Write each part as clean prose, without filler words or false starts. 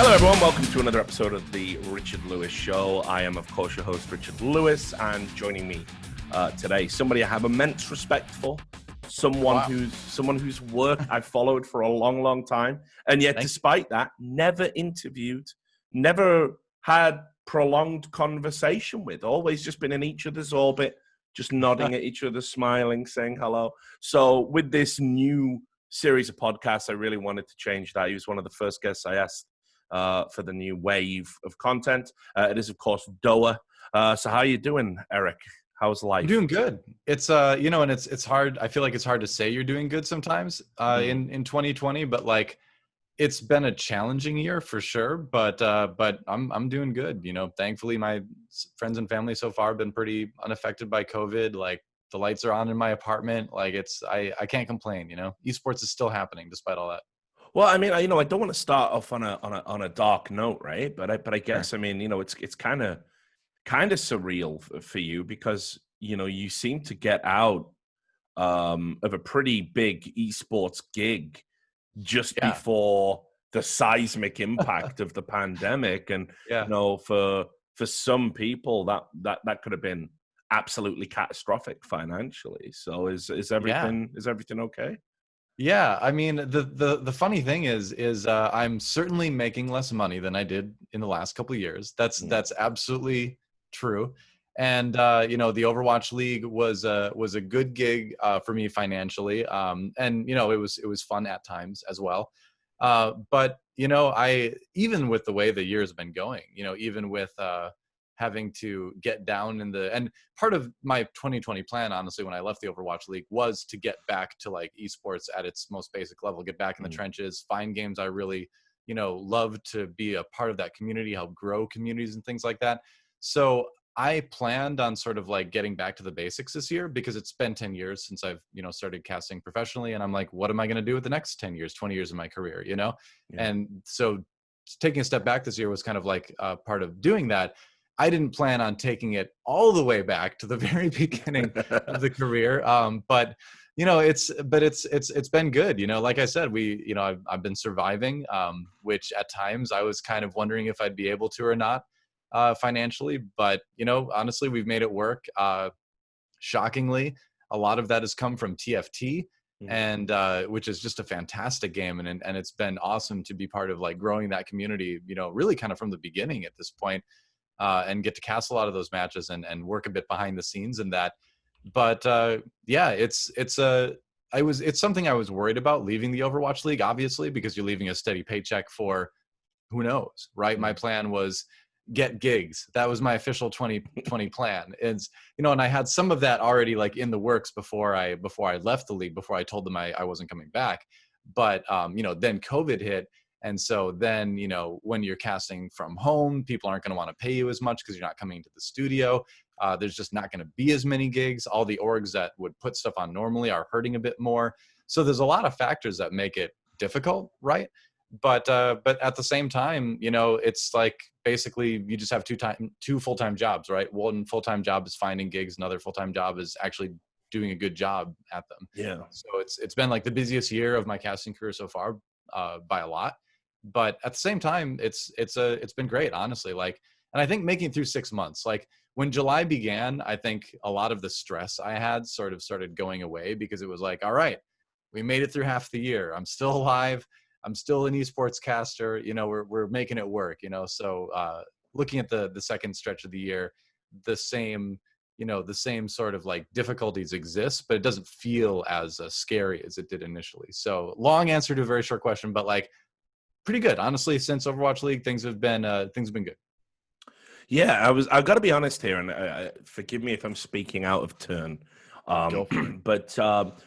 Hello, everyone. Welcome to another episode of the Richard Lewis Show. I am, of course, your host, Richard Lewis, and joining me today, somebody I have immense respect for, someone whose work I've followed for a long, long time, and yet, despite that, never interviewed, never had prolonged conversation with, always just been in each other's orbit, just nodding at each other, smiling, saying hello. So, with this new series of podcasts, I really wanted to change that. He was one of the first guests I asked for the new wave of content. It is, of course, DoA. So how are you doing, Erik? How's life? I'm doing good. It's and it's hard. I feel like it's hard to say you're doing good sometimes in 2020, but like it's been a challenging year for sure. But I'm doing good. You know, thankfully my friends and family so far have been pretty unaffected by COVID. Like the lights are on in my apartment. Like I can't complain. You know, esports is still happening despite all that. Well, I mean, I don't want to start off on a dark note, right? But I guess, sure. I mean, it's kind of surreal for you because you seem to get out of a pretty big esports gig just before the seismic impact of the pandemic, and for some people that could have been absolutely catastrophic financially. So is everything okay? Yeah, I mean, the funny thing is I'm certainly making less money than I did in the last couple of years. That's absolutely true. And the Overwatch League was a good gig for me financially. And it was fun at times as well. But I even with the way the year's been going, even with having to get down and part of my 2020 plan, honestly, when I left the Overwatch League was to get back to like esports at its most basic level, get back in the trenches, find games I really, love to be a part of that community, help grow communities and things like that. So I planned on sort of like getting back to the basics this year because it's been 10 years since I've, started casting professionally. And I'm like, what am I going to do with the next 10 years, 20 years of my career, And so taking a step back this year was kind of like part of doing that. I didn't plan on taking it all the way back to the very beginning of the career. But it's been good. Like I said, I've been surviving, which at times I was kind of wondering if I'd be able to or not financially. But, honestly, we've made it work. Shockingly, a lot of that has come from TFT. And which is just a fantastic game. And it's been awesome to be part of like growing that community, really kind of from the beginning at this point. And get to cast a lot of those matches and work a bit behind the scenes in that. But it's something I was worried about leaving the Overwatch League, obviously, because you're leaving a steady paycheck for who knows, right? My plan was get gigs. That was my official 2020 plan. And I had some of that already like in the works before I left the league, before I told them I wasn't coming back. But then COVID hit. And so then, when you're casting from home, people aren't going to want to pay you as much because you're not coming to the studio. There's just not going to be as many gigs. All the orgs that would put stuff on normally are hurting a bit more. So there's a lot of factors that make it difficult, right? But at the same time, it's like basically you just have two full-time jobs, right? One full-time job is finding gigs. Another full-time job is actually doing a good job at them. Yeah. So it's been like the busiest year of my casting career so far by a lot. But at the same time, it's been great, honestly. Like, and I think making it through 6 months, like when July began, I think a lot of the stress I had sort of started going away because it was like, all right, we made it through half the year. I'm still alive. I'm still an esports caster. We're making it work. So looking at the second stretch of the year, the same sort of like difficulties exist, but it doesn't feel as scary as it did initially. So long answer to a very short question, but like, pretty good, honestly. Since Overwatch League, things have been good. Yeah, I've got to be honest here, and forgive me if I'm speaking out of turn. But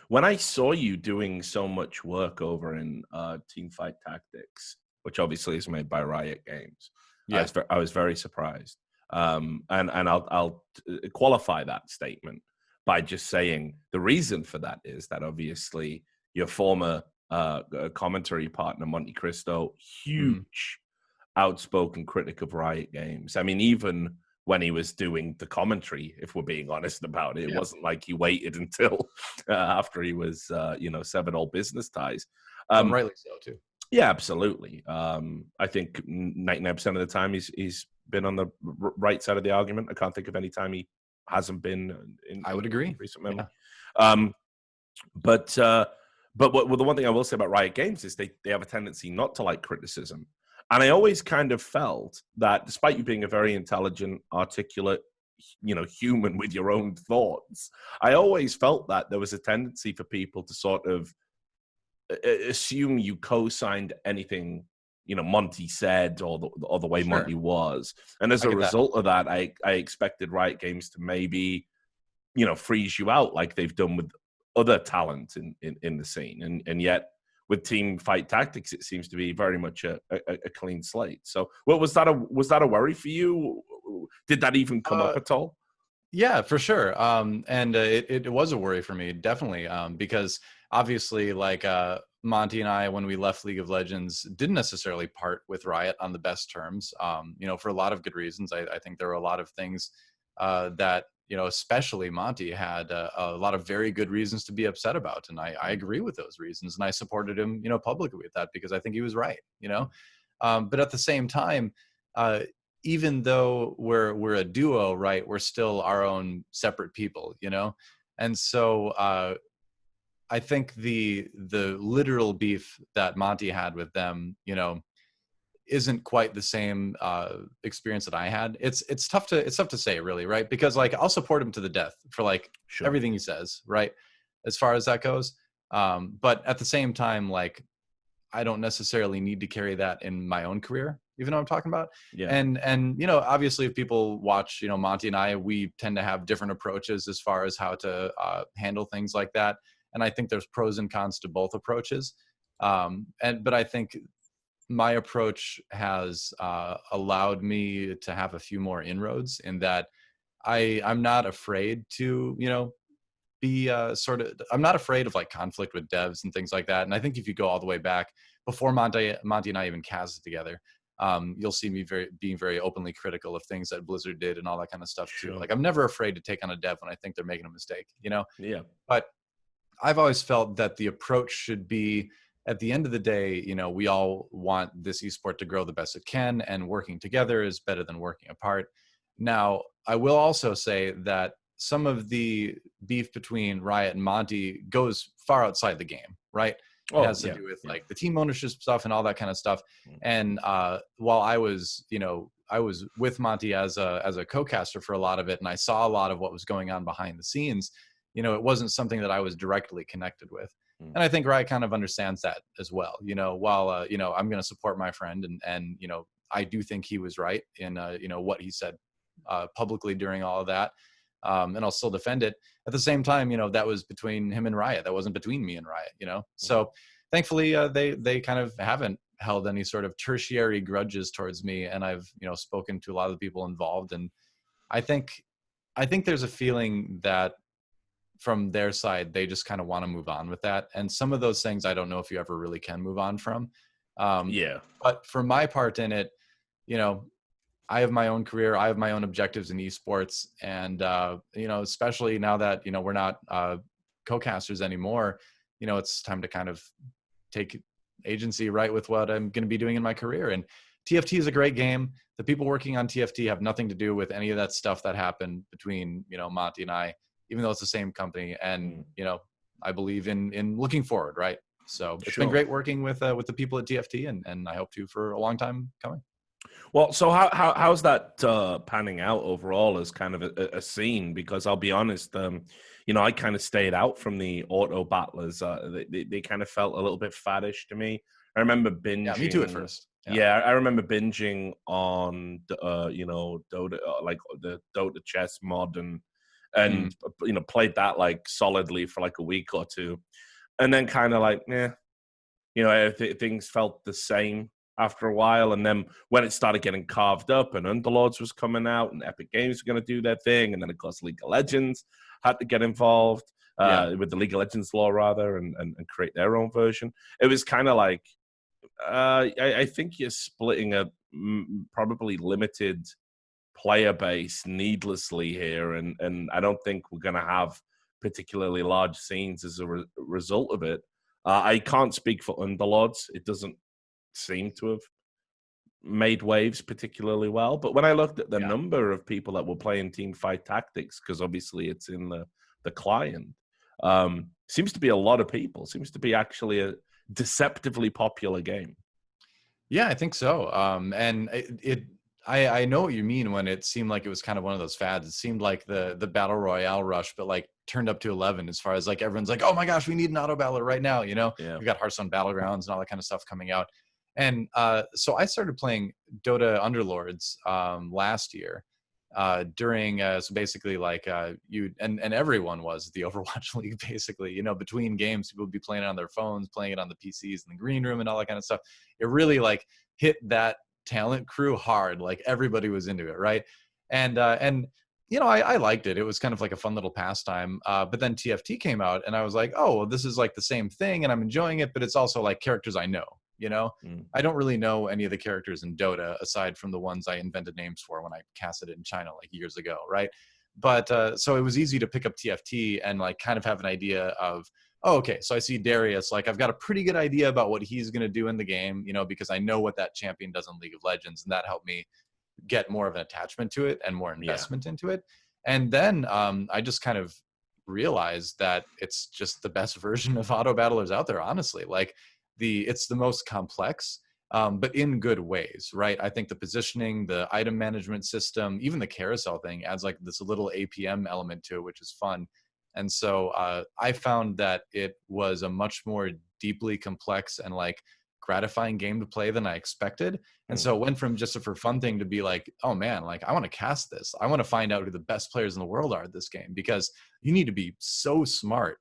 when I saw you doing so much work over in TeamFight Tactics, which obviously is made by Riot Games, I was very surprised. And I'll qualify that statement by just saying the reason for that is that obviously your former commentary partner, Montecristo, huge outspoken critic of Riot Games. I mean, even when he was doing the commentary, if we're being honest about it, it wasn't like he waited until after he was, severed all business ties. Rightly so, too. Yeah, absolutely. I think 99% of the time he's been on the right side of the argument. I can't think of any time he hasn't been I would agree. in recent memory. Yeah. Um, but well, the one thing I will say about Riot Games is they have a tendency not to like criticism. And I always kind of felt that despite you being a very intelligent, articulate, human with your own thoughts, I always felt that there was a tendency for people to sort of assume you co-signed anything Monty said or the way Sure. Monty was. And as I a get that. result of that, I expected Riot Games to maybe freeze you out like they've done with other talent in the scene, and yet with TeamFight Tactics it seems to be very much a clean slate. So was that a worry for you? Did that even come up at all? Yeah, for sure. And it was a worry for me, definitely, because obviously, like Monty and I, when we left League of Legends, didn't necessarily part with Riot on the best terms. For a lot of good reasons. I think there were a lot of things that especially Monty had a lot of very good reasons to be upset about, and I agree with those reasons, and I supported him, publicly with that because I think he was right. But at the same time. Even though we're a duo, right, we're still our own separate people, and so I think the literal beef that Monty had with them, isn't quite the same experience that I had. It's tough to say, really, right? Because like I'll support him to the death for like Sure. everything he says, right, as far as that goes. But at the same time, like I don't necessarily need to carry that in my own career, even though I'm talking about. Yeah. And obviously if people watch, Monty and I, we tend to have different approaches as far as how to handle things like that. And I think there's pros and cons to both approaches. But I think my approach has allowed me to have a few more inroads in that I'm not afraid to, be I'm not afraid of like conflict with devs and things like that. And I think if you go all the way back before Monty and I even casted together, you'll see me being very openly critical of things that Blizzard did and all that kind of stuff too. Sure. Like I'm never afraid to take on a dev when I think they're making a mistake, Yeah. But I've always felt that the approach should be, at the end of the day, we all want this esport to grow the best it can, and working together is better than working apart. Now, I will also say that some of the beef between Riot and Monty goes far outside the game, right? It has to do with like the team ownership stuff and all that kind of stuff. And while I was with Monty as a co-caster for a lot of it, and I saw a lot of what was going on behind the scenes, it wasn't something that I was directly connected with. And I think Riot kind of understands that as well. While I'm going to support my friend, and I do think he was right in what he said publicly during all of that. And I'll still defend it. At the same time, that was between him and Riot. That wasn't between me and Riot, So thankfully, they kind of haven't held any sort of tertiary grudges towards me. And I've, spoken to a lot of the people involved. And I think there's a feeling that from their side, they just kind of want to move on with that. And some of those things, I don't know if you ever really can move on from. But for my part in it, I have my own career. I have my own objectives in esports. And, especially now that, we're not co-casters anymore, it's time to kind of take agency, right, with what I'm going to be doing in my career. And TFT is a great game. The people working on TFT have nothing to do with any of that stuff that happened between, Monty and I, even though it's the same company. And, I believe in looking forward, right? So it's been great working with the people at TFT, and I hope to for a long time coming. Well, so how's that panning out overall as kind of a scene? Because I'll be honest, I kind of stayed out from the auto battlers. They kind of felt a little bit faddish to me. I remember binging. Yeah, me too at first. Yeah, I remember binging on Dota, like the Dota chess mod, and played that like solidly for like a week or two, and then kind of like things felt the same after a while. And then when it started getting carved up and Underlords was coming out and Epic Games were going to do their thing, and then of course League of Legends had to get involved with the League of Legends law rather, and create their own version. It was kind of like I think you're splitting a probably limited player base needlessly here, and I don't think we're going to have particularly large scenes as a result of it. I can't speak for Underlords. It doesn't seem to have made waves particularly well. But when I looked at the number of people that were playing TeamFight Tactics, because obviously it's in the client, seems to be a lot of people. Seems to be actually a deceptively popular game. Yeah, I think so. And I know what you mean when it seemed like it was kind of one of those fads. It seemed like the battle royale rush, but like turned up to 11 as far as like everyone's like, oh my gosh, we need an auto battler right now. You know, we got Hearthstone Battlegrounds and all that kind of stuff coming out. And so I started playing Dota Underlords last year during so basically like you and everyone was the Overwatch League basically, you know, between games people would be playing it on their phones, playing it on the PCs in the green room and all that kind of stuff. It really like hit that talent crew hard. Like everybody was into it, right? And you know, I liked it. It was kind of like a fun little pastime. But then TFT came out and I was like, oh, well, this is like the same thing and I'm enjoying it, but it's also like characters I know. You know, I don't really know any of the characters in Dota aside from the ones I invented names for when I casted it in China like years ago, right? But so it was easy to pick up TFT and like kind of have an idea of, oh, okay, so I see Darius, like I've got a pretty good idea about what he's going to do in the game, you know, because I know what that champion does in League of Legends, and that helped me get more of an attachment to it and more investment into it. And then I just kind of realized that it's just the best version of auto battlers out there, honestly. Like it's the most complex, but in good ways, right? I think the positioning, the item management system, even the carousel thing adds like this little APM element to it, which is fun. And so I found that it was a much more deeply complex and like gratifying game to play than I expected. And so it went from just a for fun thing to be like, oh man, like I want to cast this. I want to find out who the best players in the world are at this game, because you need to be so smart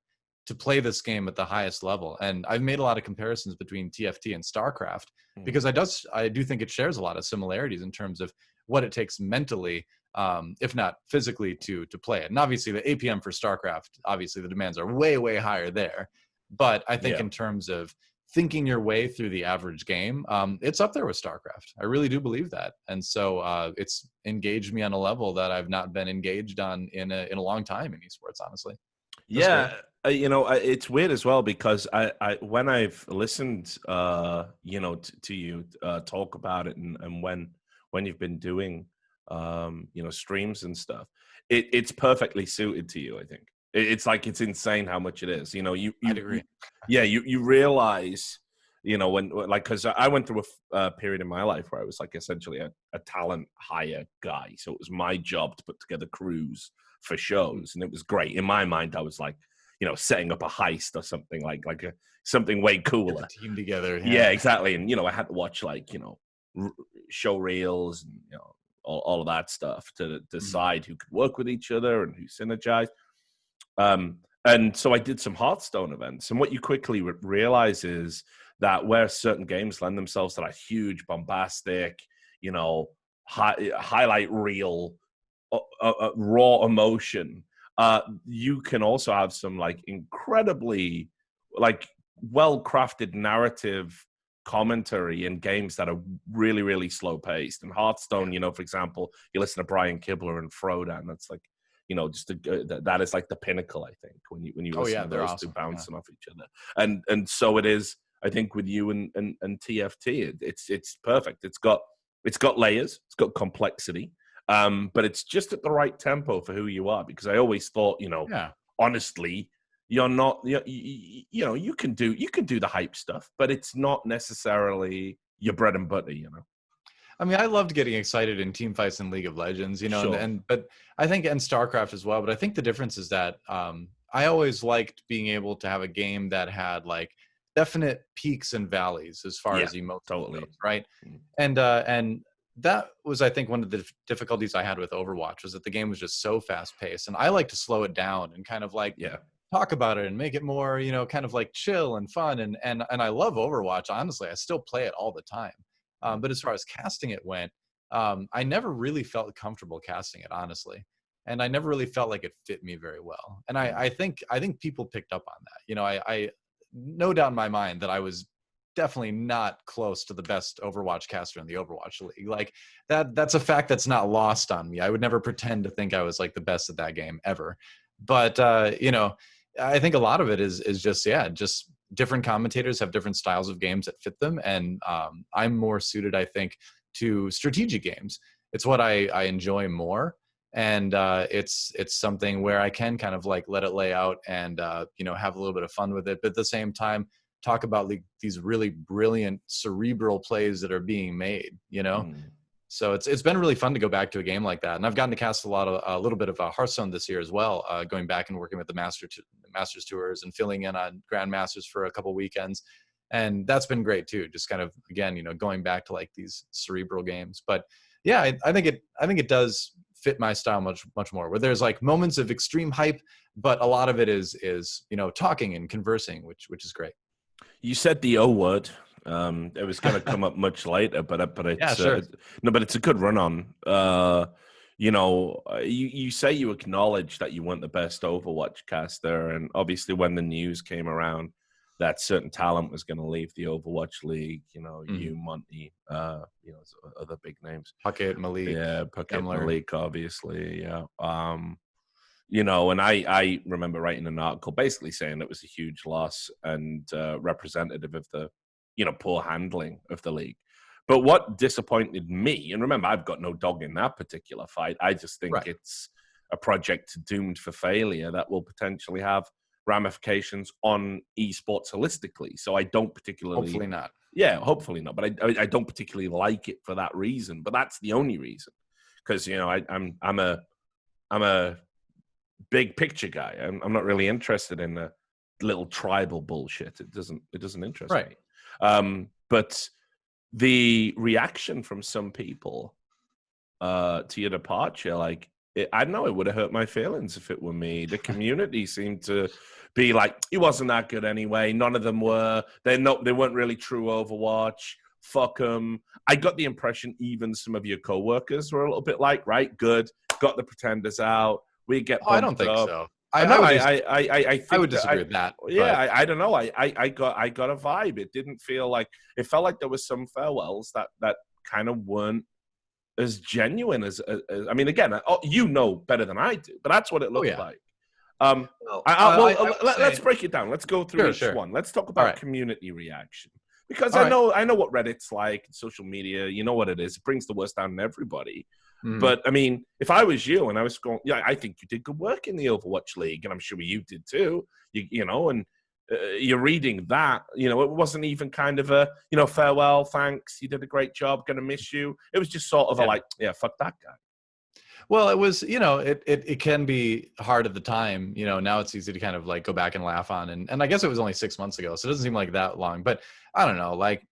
to play this game at the highest level. And I've made a lot of comparisons between TFT and Starcraft because I do think it shares a lot of similarities in terms of what it takes mentally, if not physically, to play it. And obviously the APM for Starcraft, obviously the demands are way, way higher there. But I think in terms of thinking your way through the average game, it's up there with Starcraft. I really do believe that. And so it's engaged me on a level that I've not been engaged on in a long time in esports, honestly. You know, it's weird as well because I when I've listened, you know, to you talk about it and when you've been doing, you know, streams and stuff, it's perfectly suited to you. I think it's like it's insane how much it is. You know, I'd agree. You realize, you know, when like because I went through a period in my life where I was like essentially a talent hire guy, so it was my job to put together crews for shows, and it was great in my mind. I was like, you know, setting up a heist or something like something way cooler. Get the team together. Yeah, exactly. And you know, I had to watch like, you know, show reels and, you know, all of that stuff to decide who could work with each other and who synergized. And so I did some Hearthstone events, and what you quickly realize is that where certain games lend themselves to that huge, bombastic, you know, highlight reel, raw emotion, you can also have some like incredibly like well-crafted narrative commentary in games that are really, really slow paced. And Hearthstone, you know, for example, you listen to Brian Kibler and Frodan, that's like, you know, just that is like the pinnacle, I think, when you listen to those two bouncing off each other. And so it is, I think, with you and TFT, it's perfect. It's got layers, it's got complexity. But it's just at the right tempo for who you are, because I always thought, you know, honestly, you're not, you know, you can do the hype stuff, but it's not necessarily your bread and butter, you know. I mean, I loved getting excited in team fights in League of Legends, you know, but I think, and StarCraft as well. But I think the difference is that I always liked being able to have a game that had like definite peaks and valleys as far as emotion goes, right? And that was, I think, one of the difficulties I had with Overwatch, was that the game was just so fast paced, and I like to slow it down and kind of like talk about it and make it more, you know, kind of like chill and fun. And I love Overwatch. Honestly, I still play it all the time. But as far as casting it went, I never really felt comfortable casting it, honestly. And I never really felt like it fit me very well. And I think people picked up on that. You know, I no doubt in my mind that I was definitely not close to the best Overwatch caster in the Overwatch League. Like that's a fact that's not lost on me. I would never pretend to think I was like the best at that game ever. But you know, I think a lot of it is just different commentators have different styles of games that fit them, and I'm more suited, I think, to strategic games. It's what I enjoy more, and it's something where I can kind of like let it lay out and you know, have a little bit of fun with it, but at the same time talk about like these really brilliant cerebral plays that are being made, you know. So it's been really fun to go back to a game like that, and I've gotten to cast a little bit of Hearthstone this year as well, going back and working with the Masters tours and filling in on Grandmasters for a couple weekends, and that's been great too. Just kind of, again, you know, going back to like these cerebral games. But yeah, I think it does fit my style much more. Where there's like moments of extreme hype, but a lot of it is you know, talking and conversing, which is great. You said the O word. It was going to come up much later, but it's yeah, sure. No, but it's a good run on. You know, you say you acknowledge that you weren't the best Overwatch caster, and obviously when the news came around that certain talent was going to leave the Overwatch League, you know, you, Monty, you know, other big names, Puckett, Malik, yeah, Puckett, Malik, obviously, yeah. You know, and I remember writing an article basically saying it was a huge loss and representative of the, you know, poor handling of the league. But what disappointed me, and remember, I've got no dog in that particular fight. I just think it's a project doomed for failure that will potentially have ramifications on esports holistically. So I don't particularly... Hopefully not. Yeah, hopefully not. But I don't particularly like it for that reason. But that's the only reason. Because, you know, I'm a big picture guy. I'm not really interested in the little tribal bullshit. It doesn't interest me. But the reaction from some people to your departure, like, I don't know, it would have hurt my feelings if it were me. The community seemed to be like, he wasn't that good anyway. None of them were. They weren't really true Overwatch. Fuck them. I got the impression even some of your coworkers were a little bit like, right, good, got the pretenders out. We get. I don't think so. I would disagree with that. Yeah, I don't know. I got a vibe. It didn't feel like, it felt like there was some farewells that kind of weren't as genuine as I mean, again, you know better than I do, but that's what it looked like. Let's break it down. Let's go through each one. Let's talk about community reaction, because I know what Reddit's like, social media. You know what it is. It brings the worst down on everybody. But I mean, if I was you and I was going, yeah, I think you did good work in the Overwatch League, and I'm sure you did too. You know, and you're reading that. You know, it wasn't even kind of a, you know, farewell, thanks, you did a great job, gonna miss you. It was just sort of a like, yeah, fuck that guy. Well, it was, you know, it can be hard at the time. You know, now it's easy to kind of like go back and laugh on, and I guess it was only 6 months ago, so it doesn't seem like that long. But I don't know, like,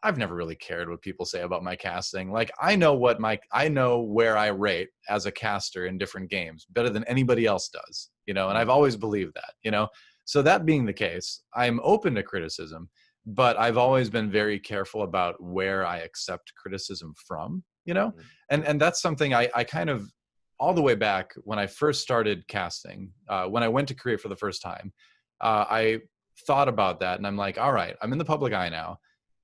I've never really cared what people say about my casting. Like, I know where I rate as a caster in different games better than anybody else does, you know, and I've always believed that, you know. So that being the case, I'm open to criticism, but I've always been very careful about where I accept criticism from, you know, and that's something I kind of, all the way back when I first started casting, when I went to Korea for the first time, I thought about that, and I'm like, all right, I'm in the public eye now.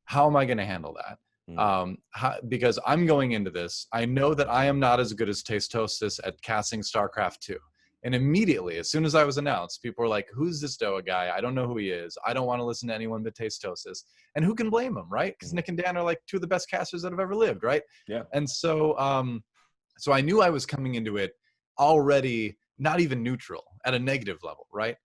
How am I going to handle that? Because I'm going into this, I know that I am not as good as Tastosis at casting Starcraft 2. And immediately, as soon as I was announced, people were like, who's this DoA guy? I don't know who he is. I don't want to listen to anyone but Tastosis. And who can blame him, right? Because Nick and Dan are like two of the best casters that have ever lived, right? Yeah. And so, so I knew I was coming into it already not even neutral, at a negative level, right?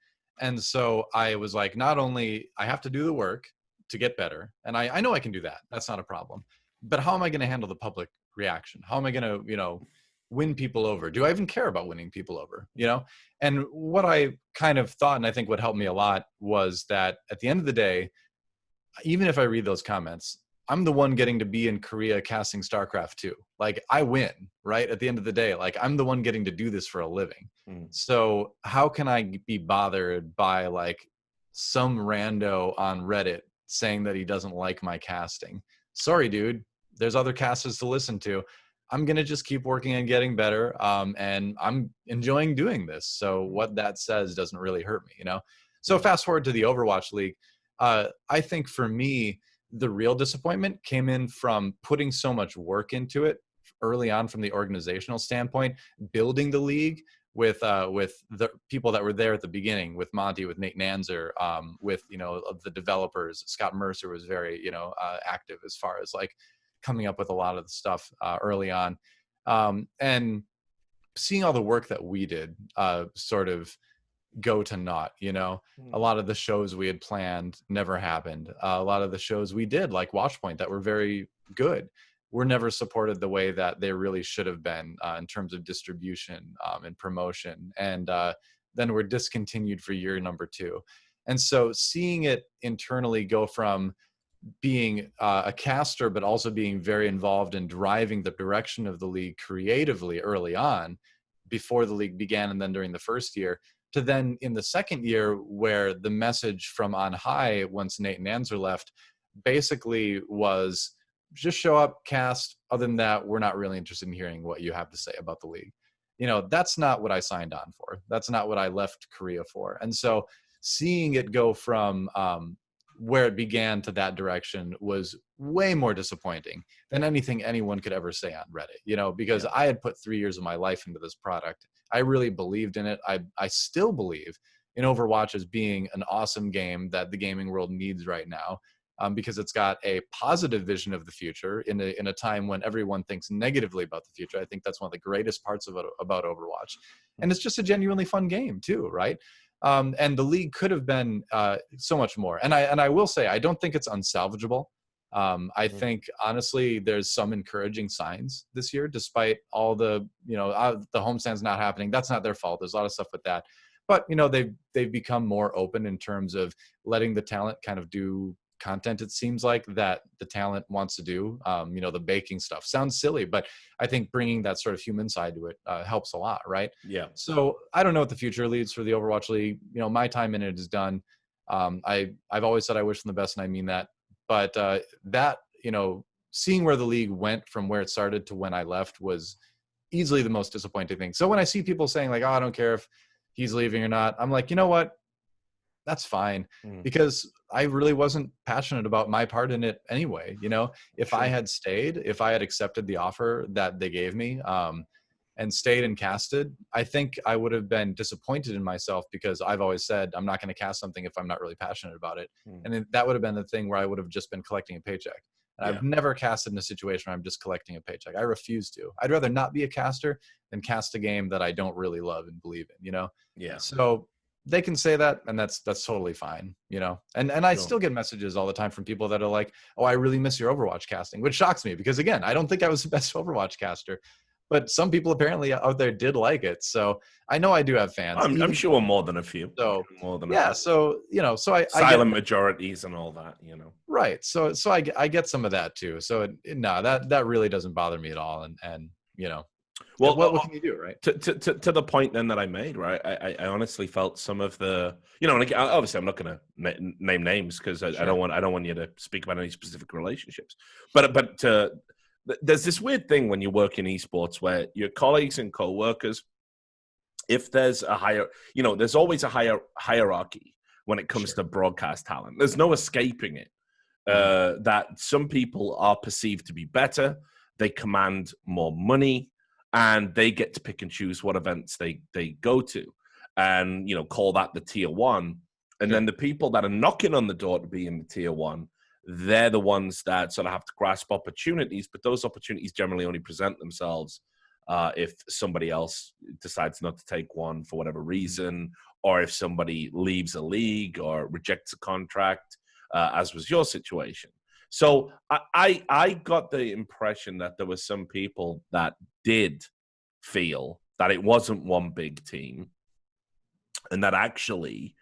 And so I was like, not only I have to do the work to get better, and I know I can do that. That's not a problem. But how am I going to handle the public reaction? How am I going to, you know, win people over? Do I even care about winning people over, you know? And what I kind of thought, and I think what helped me a lot, was that at the end of the day, even if I read those comments, I'm the one getting to be in Korea casting Starcraft 2. Like, I win, right? At the end of the day, like, I'm the one getting to do this for a living. So how can I be bothered by like some rando on Reddit saying that he doesn't like my casting? Sorry, dude. There's other casters to listen to. I'm going to just keep working and getting better. And I'm enjoying doing this. So what that says doesn't really hurt me, you know? So fast forward to the Overwatch League. I think for me, the real disappointment came in from putting so much work into it early on from the organizational standpoint, building the league, with the people that were there at the beginning, with Monty, with Nate Nanzer, with, you know, of the developers. Scott Mercer was very, you know, active as far as like coming up with a lot of the stuff early on, and seeing all the work that we did sort of go to naught. You know, a lot of the shows we had planned never happened. A lot of the shows we did, like Watchpoint, that were very good, were never supported the way that they really should have been in terms of distribution and promotion, and then were discontinued for year number 2. And so seeing it internally go from being a caster, but also being very involved in driving the direction of the league creatively early on, before the league began, and then during the first year, to then in the second year, where the message from on high, once Nate and Nanzer left, basically was just show up, cast. Other than that, we're not really interested in hearing what you have to say about the league. You know, that's not what I signed on for. That's not what I left Korea for. And so seeing it go from where it began to that direction was way more disappointing than anything anyone could ever say on Reddit, you know, because I had put 3 years of my life into this product. I really believed in it. I still believe in Overwatch as being an awesome game that the gaming world needs right now, because it's got a positive vision of the future in a time when everyone thinks negatively about the future. I think that's one of the greatest parts about Overwatch. And it's just a genuinely fun game too, right? And the league could have been so much more. And I will say, I don't think it's unsalvageable. I think honestly, there's some encouraging signs this year, despite all the, you know, the homestands not happening. That's not their fault. There's a lot of stuff with that. But, you know, they've become more open in terms of letting the talent kind of do content, it seems like, that the talent wants to do. You know, the baking stuff sounds silly, but I think bringing that sort of human side to it helps a lot, right? Yeah. So I don't know what the future leads for the Overwatch League. You know, my time in it is done. I've always said I wish them the best, and I mean that. But that, you know, seeing where the league went from where it started to when I left was easily the most disappointing thing. So when I see people saying like, oh, I don't care if he's leaving or not, I'm like, you know what? That's fine, because I really wasn't passionate about my part in it anyway. You know, if I had stayed, if I had accepted the offer that they gave me, and stayed and casted, I think I would have been disappointed in myself, because I've always said I'm not going to cast something if I'm not really passionate about it. And that would have been the thing where I would have just been collecting a paycheck. And I've never casted in a situation where I'm just collecting a paycheck. I refuse to. I'd rather not be a caster than cast a game that I don't really love and believe in, you know? Yeah. So they can say that, and that's totally fine, you know. And I still get messages all the time from people that are like, oh, I really miss your Overwatch casting, which shocks me, because again, I don't think I was the best Overwatch caster, but some people apparently out there did like it. So I know I do have fans. I'm sure more than a few. So more than yeah, a few. so you know, so I silent get, majorities and all that, you know. right. So I get some of that too. So no, that really doesn't bother me at all. And you know, well, what can you do, right? To the point then that I made, right? I honestly felt some of the, you know, and obviously I'm not going to name names, because I don't want you to speak about any specific relationships, but there's this weird thing when you work in esports where your colleagues and co-workers, if there's a higher, you know, there's always a hierarchy when it comes to broadcast talent. There's no escaping it. That some people are perceived to be better, they command more money, and they get to pick and choose what events they go to, and, you know, call that the tier one. And then the people that are knocking on the door to be in the tier one, they're the ones that sort of have to grasp opportunities, but those opportunities generally only present themselves if somebody else decides not to take one for whatever reason, or if somebody leaves a league or rejects a contract, as was your situation. So I got the impression that there were some people that did feel that it wasn't one big team, and that actually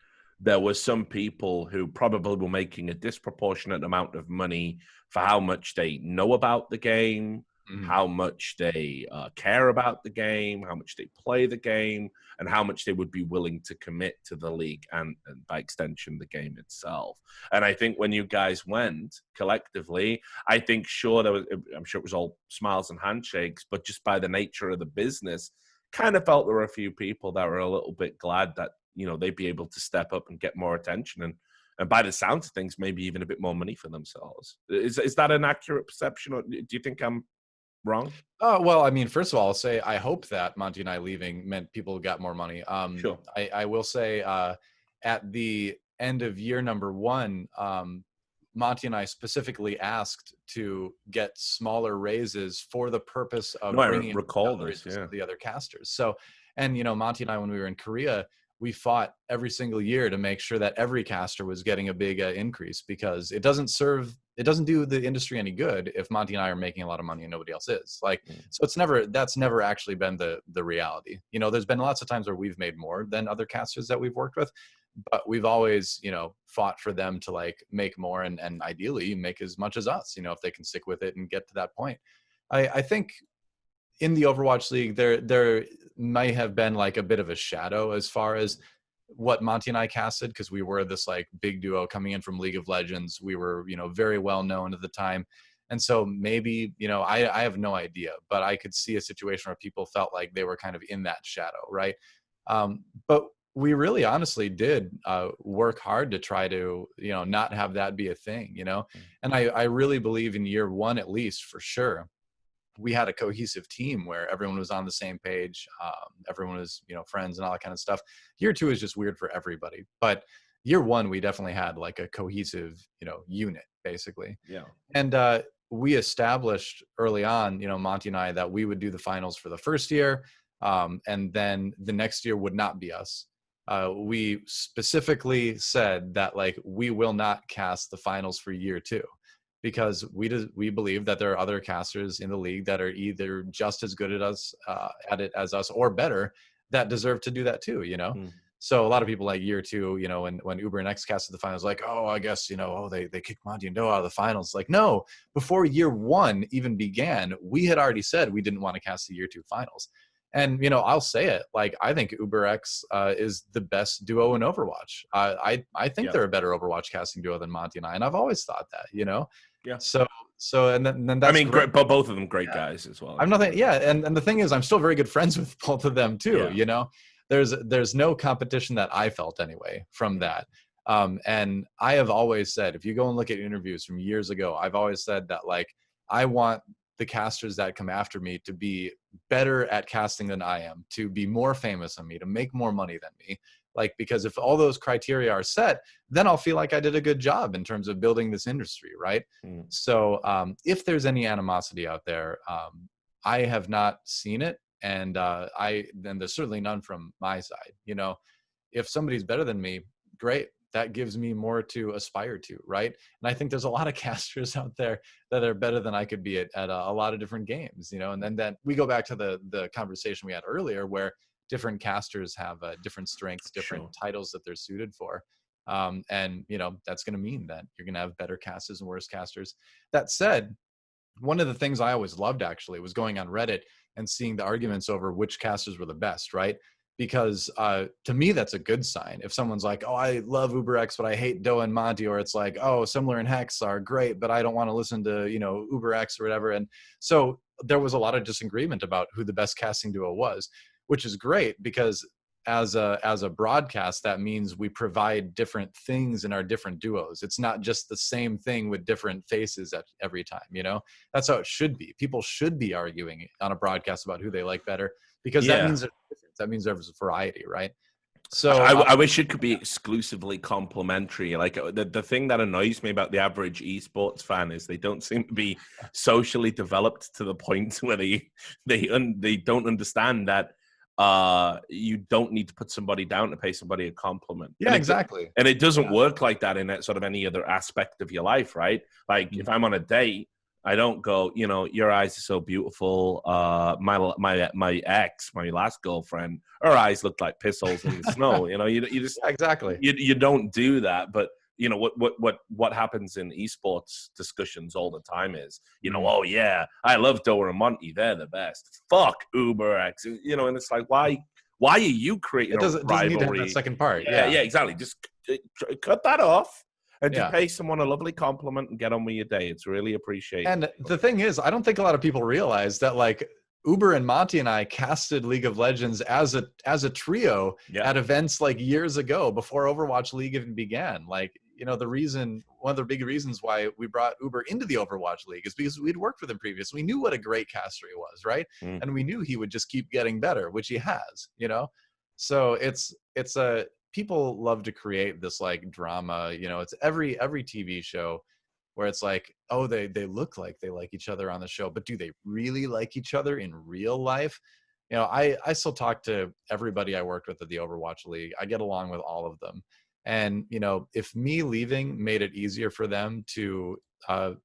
there were some people who probably were making a disproportionate amount of money for how much they know about the game, how much they care about the game, how much they play the game, and how much they would be willing to commit to the league and by extension, the game itself. And I think when you guys went collectively, I think I'm sure it was all smiles and handshakes, but just by the nature of the business, kind of felt there were a few people that were a little bit glad that, you know, they'd be able to step up and get more attention, and by the sound of things, maybe even a bit more money for themselves. Is that an accurate perception, or do you think I'm wrong? Well, I mean, first of all, I'll say I hope that Monty and I leaving meant people got more money. Sure. I will say at the end of year number 1, Monty and I specifically asked to get smaller raises for the purpose of No, I bringing recall salaries this. to Yeah. the other casters. So, and Monty and I, when we were in Korea, we fought every single year to make sure that every caster was getting a big increase, because it doesn't do the industry any good if Monty and I are making a lot of money and nobody else is. Like, so that's never actually been the reality. There's been lots of times where we've made more than other casters that we've worked with, but we've always, fought for them to like make more and ideally make as much as us, if they can stick with it and get to that point. I think in the Overwatch League, there might have been like a bit of a shadow as far as what Monty and I casted, because we were this like big duo coming in from League of Legends. We were, very well known at the time. And so maybe, I have no idea, but I could see a situation where people felt like they were kind of in that shadow, right? But we really honestly did work hard to try to, not have that be a thing, and I really believe in year 1, at least for sure, we had a cohesive team where everyone was on the same page. Everyone was, friends and all that kind of stuff. Year 2 is just weird for everybody, but year 1, we definitely had like a cohesive, unit basically. Yeah. And we established early on, Monty and I, that we would do the finals for the first year. And then the next year would not be us. We specifically said that like, we will not cast the finals for year 2. Because we believe that there are other casters in the league that are either just as good at it as us or better, that deserve to do that too, So a lot of people like year 2, when Uber and X casted the finals, like, oh, I guess, they kicked Monty and DoA out of the finals. Like, no, before year 1 even began, we had already said we didn't want to cast the year 2 finals. And, I'll say it, like, I think Uber X is the best duo in Overwatch. I think they're a better Overwatch casting duo than Monty and I, and I've always thought that, Yeah. So and then that's, I mean, great, but both of them great guys as well. I'm nothing. Yeah, and the thing is, I'm still very good friends with both of them too. There's no competition that I felt anyway from that. And I have always said, if you go and look at interviews from years ago, I've always said that like, I want the casters that come after me to be better at casting than I am, to be more famous than me, to make more money than me. Like, because if all those criteria are set, then I'll feel like I did a good job in terms of building this industry, right? So if there's any animosity out there, I have not seen it, and then there's certainly none from my side. If somebody's better than me, great. That gives me more to aspire to, right? And I think there's a lot of casters out there that are better than I could be at a lot of different games, And then we go back to the conversation we had earlier, where different casters have different strengths, different titles that they're suited for. And, that's going to mean that you're going to have better casters and worse casters. That said, one of the things I always loved actually was going on Reddit and seeing the arguments over which casters were the best, right? Because to me, that's a good sign. If someone's like, oh, I love UberX, but I hate DoA and Monty, or it's like, oh, Similar and Hex are great, but I don't want to listen to, UberX or whatever. And so there was a lot of disagreement about who the best casting duo was, which is great, because as a broadcast, that means we provide different things in our different duos. It's not just the same thing with different faces at every time, That's how it should be. People should be arguing on a broadcast about who they like better, because that means there's a variety, right? So I wish it could be exclusively complimentary. Like the thing that annoys me about the average esports fan is they don't seem to be socially developed to the point where they don't understand that you don't need to put somebody down to pay somebody a compliment. Yeah, exactly. And it doesn't work like that in sort of any other aspect of your life, right? Like if I'm on a date, I don't go, your eyes are so beautiful. My ex, my last girlfriend, her eyes looked like piss holes in the snow. You just exactly. You don't do that. But what happens in esports discussions all the time is, oh yeah, I love DoA and Monty, they're the best. Fuck UberX, and it's like, why are you creating a rivalry? It doesn't need to have that second part. Yeah, exactly. Just cut that off. And just pay someone a lovely compliment and get on with your day. It's really appreciated. And the thing is, I don't think a lot of people realize that, like, Uber and Monty and I casted League of Legends as a trio at events like years ago before Overwatch League even began. Like, you know, one of the big reasons why we brought Uber into the Overwatch League is because we'd worked with him previously. We knew what a great caster he was, right? And we knew he would just keep getting better, which he has, you know? So it's people love to create this like drama, you know, it's every TV show where it's like, oh, they look like they like each other on the show, but do they really like each other in real life? You know, I still talk to everybody I worked with at the Overwatch League. I get along with all of them. And, you know, if me leaving made it easier for them to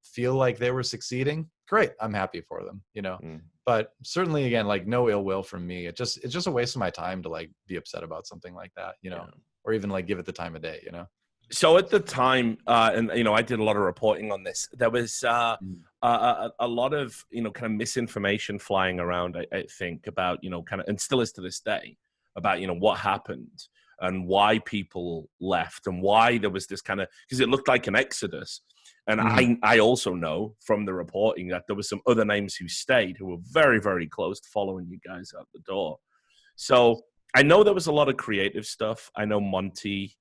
feel like they were succeeding, great, I'm happy for them, you know. But certainly, again, like no ill will from me. It's just a waste of my time to like be upset about something like that, you know, or even like give it the time of day, you know. So at the time, and you know, I did a lot of reporting on this. There was a lot of, you know, kind of misinformation flying around. I think about, you know, kind of, and still is to this day, about, you know, what happened and why people left and why there was this kind of, because it looked like an exodus. And I also know from the reporting that there were some other names who stayed who were very, very close to following you guys out the door. So I know there was a lot of creative stuff. I know Monty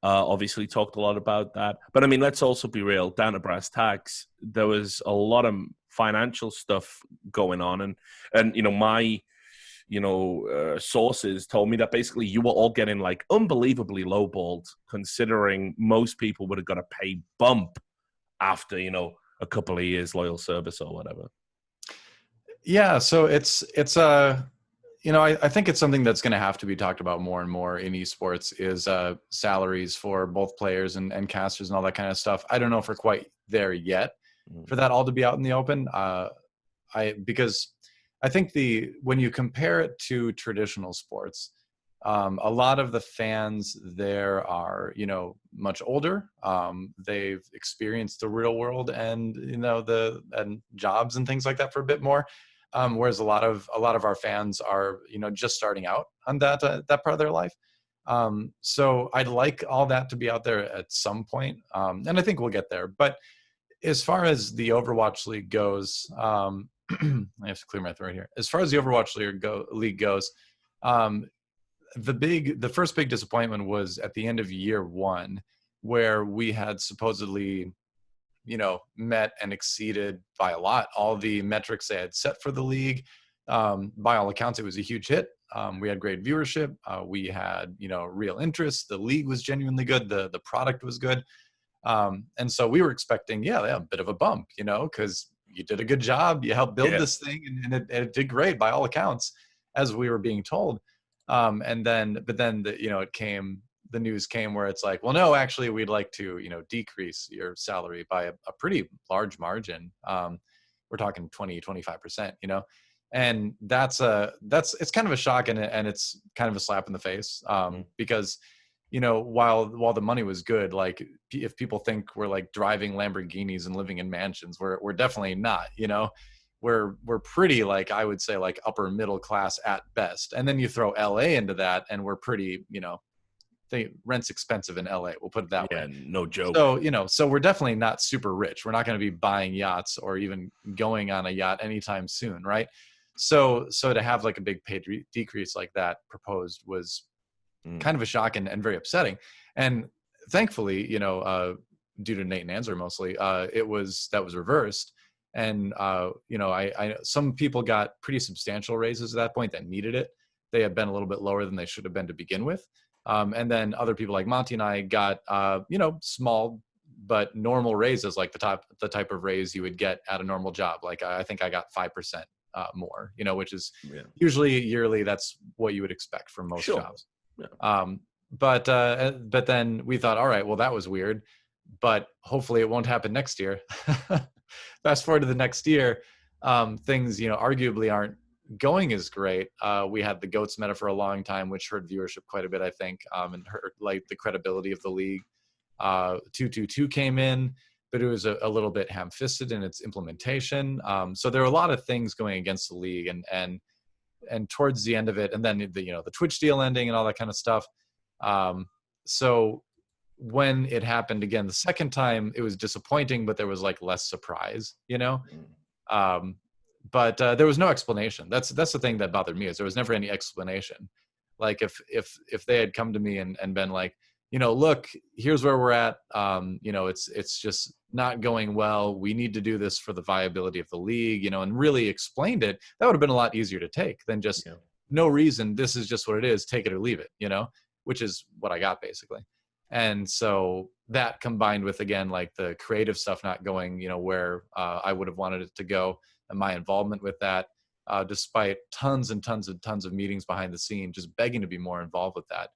obviously talked a lot about that. But I mean, let's also be real, down to brass tacks, there was a lot of financial stuff going on. And you know, my, you know, sources told me that basically you were all getting like unbelievably lowballed, considering most people would have got a pay bump after, you know, a couple of years loyal service or whatever. Yeah, so it's you know, I think it's something that's going to have to be talked about more and more in esports is salaries for both players and casters and all that kind of stuff. I don't know if we're quite there yet for that all to be out in the open. Because I think when you compare it to traditional sports, a lot of the fans there are, you know, much older. They've experienced the real world and, you know, and jobs and things like that for a bit more. Whereas a lot of our fans are, you know, just starting out on that part of their life. So I'd like all that to be out there at some point, and I think we'll get there. But as far as the Overwatch League goes, I have to clear my throat here. As far as the Overwatch League goes, the first big disappointment was at the end of year one, where we had supposedly, you know, met and exceeded by a lot all the metrics they had set for the league. By all accounts, it was a huge hit. We had great viewership. We had, you know, real interest. The league was genuinely good. The product was good. And so we were expecting, a bit of a bump, you know, because you did a good job. You helped build this thing, and it did great by all accounts, as we were being told. But then the news came where it's like, well, no, actually, we'd like to, you know, decrease your salary by a pretty large margin. We're talking 20-25%, you know, and it's kind of a shock, and it's kind of a slap in the face, because, you know, while the money was good, like if people think we're like driving Lamborghinis and living in mansions, we're definitely not, you know. We're pretty, like, I would say, like upper middle class at best, and then you throw LA into that, and we're pretty, you know, rent's expensive in LA. We'll put it that way. No joke. So, you know, so we're definitely not super rich. We're not going to be buying yachts or even going on a yacht anytime soon, right? So to have like a big pay decrease like that proposed was kind of a shock and very upsetting. And thankfully, you know, due to Nate and Nanzer mostly, that was reversed. And you know, I some people got pretty substantial raises at that point that needed it. They had been a little bit lower than they should have been to begin with. And then other people like Monty and I got, you know, small but normal raises, like the type of raise you would get at a normal job. Like I think I got 5% more, you know, which is usually yearly. That's what you would expect from most jobs. Yeah. But then we thought, all right, well, that was weird, but hopefully it won't happen next year. Fast forward to the next year, things, you know, arguably aren't going as great. We had the GOATS meta for a long time, which hurt viewership quite a bit, I think, and hurt like the credibility of the league. 222 came in, but it was a little bit ham-fisted in its implementation. So there were a lot of things going against the league, and towards the end of it, and then the Twitch deal ending and all that kind of stuff. So when it happened again the second time, it was disappointing, but there was like less surprise, you know. but there was no explanation. That's the thing that bothered me, is there was never any explanation. Like if they had come to me and been like, look, here's where we're at. It's just not going well. We need to do this for the viability of the league, and really explained it. That would have been a lot easier to take than just no reason. This is just what it is. Take it or leave it, which is what I got basically. And so that combined with, again, like the creative stuff not going, where I would have wanted it to go, and my involvement with that, despite tons and tons and tons of meetings behind the scene, just begging to be more involved with that.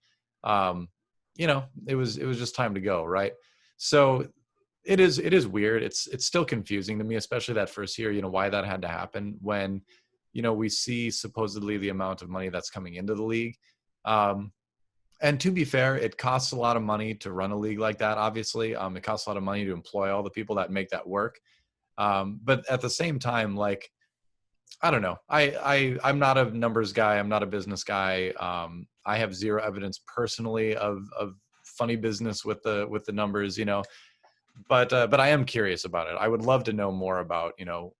It was just time to go, right? So it is weird. It's still confusing to me, especially that first year, why that had to happen when, we see supposedly the amount of money that's coming into the league. And to be fair, it costs a lot of money to run a league like that, obviously. It costs a lot of money to employ all the people that make that work. But at the same time, like, I don't know. I'm not a numbers guy. I'm not a business guy. I have zero evidence personally of funny business with the numbers, but I am curious about it. I would love to know more about,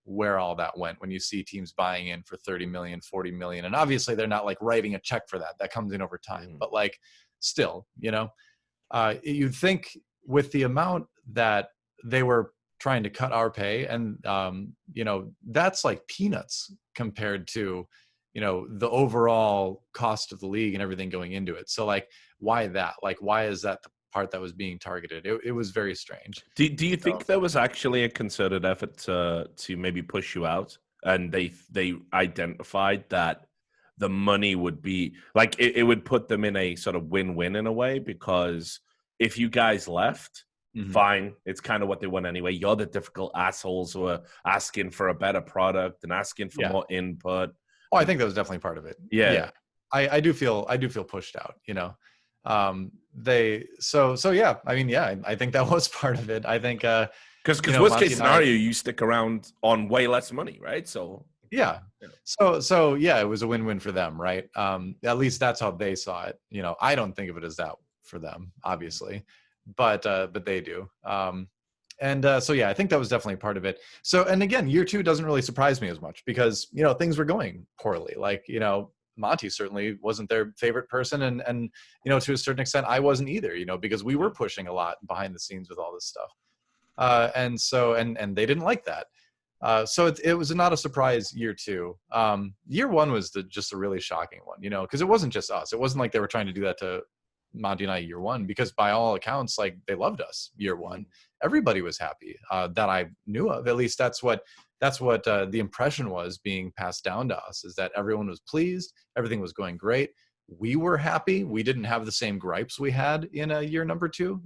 where all that went when you see teams buying in for 30 million, 40 million. And obviously they're not like writing a check for that. That comes in over time. But like still, you'd think with the amount that they were trying to cut our pay, and that's like peanuts compared to the overall cost of the league and everything going into it. So like, why that? Like, why is that the part that was being targeted? It was very strange. Do you think there was actually a concerted effort to maybe push you out, and they identified that the money would be like it would put them in a sort of win-win in a way, because if you guys left, fine, it's kind of what they want anyway. You're the difficult assholes who are asking for a better product and asking for more input. Oh, I think that was definitely part of it. Yeah. I do feel pushed out, yeah. I mean, I think that was part of it. I think because worst case scenario, you stick around on way less money, right? So so it was a win-win for them, right? At least that's how they saw it. I don't think of it as that for them, obviously, but they do. I think that was definitely part of it. So, and again, year 2 doesn't really surprise me as much because, things were going poorly. Like, Monty certainly wasn't their favorite person. And to a certain extent, I wasn't either, because we were pushing a lot behind the scenes with all this stuff. And they didn't like that. So it was not a surprise year 2. Year 1 was just a really shocking one, because it wasn't just us. It wasn't like they were trying to do that to Monty and I year 1, because by all accounts, like, they loved us year 1. Everybody was happy that I knew of. At least that's what the impression was being passed down to us, is that everyone was pleased. Everything was going great. We were happy. We didn't have the same gripes we had in year number 2,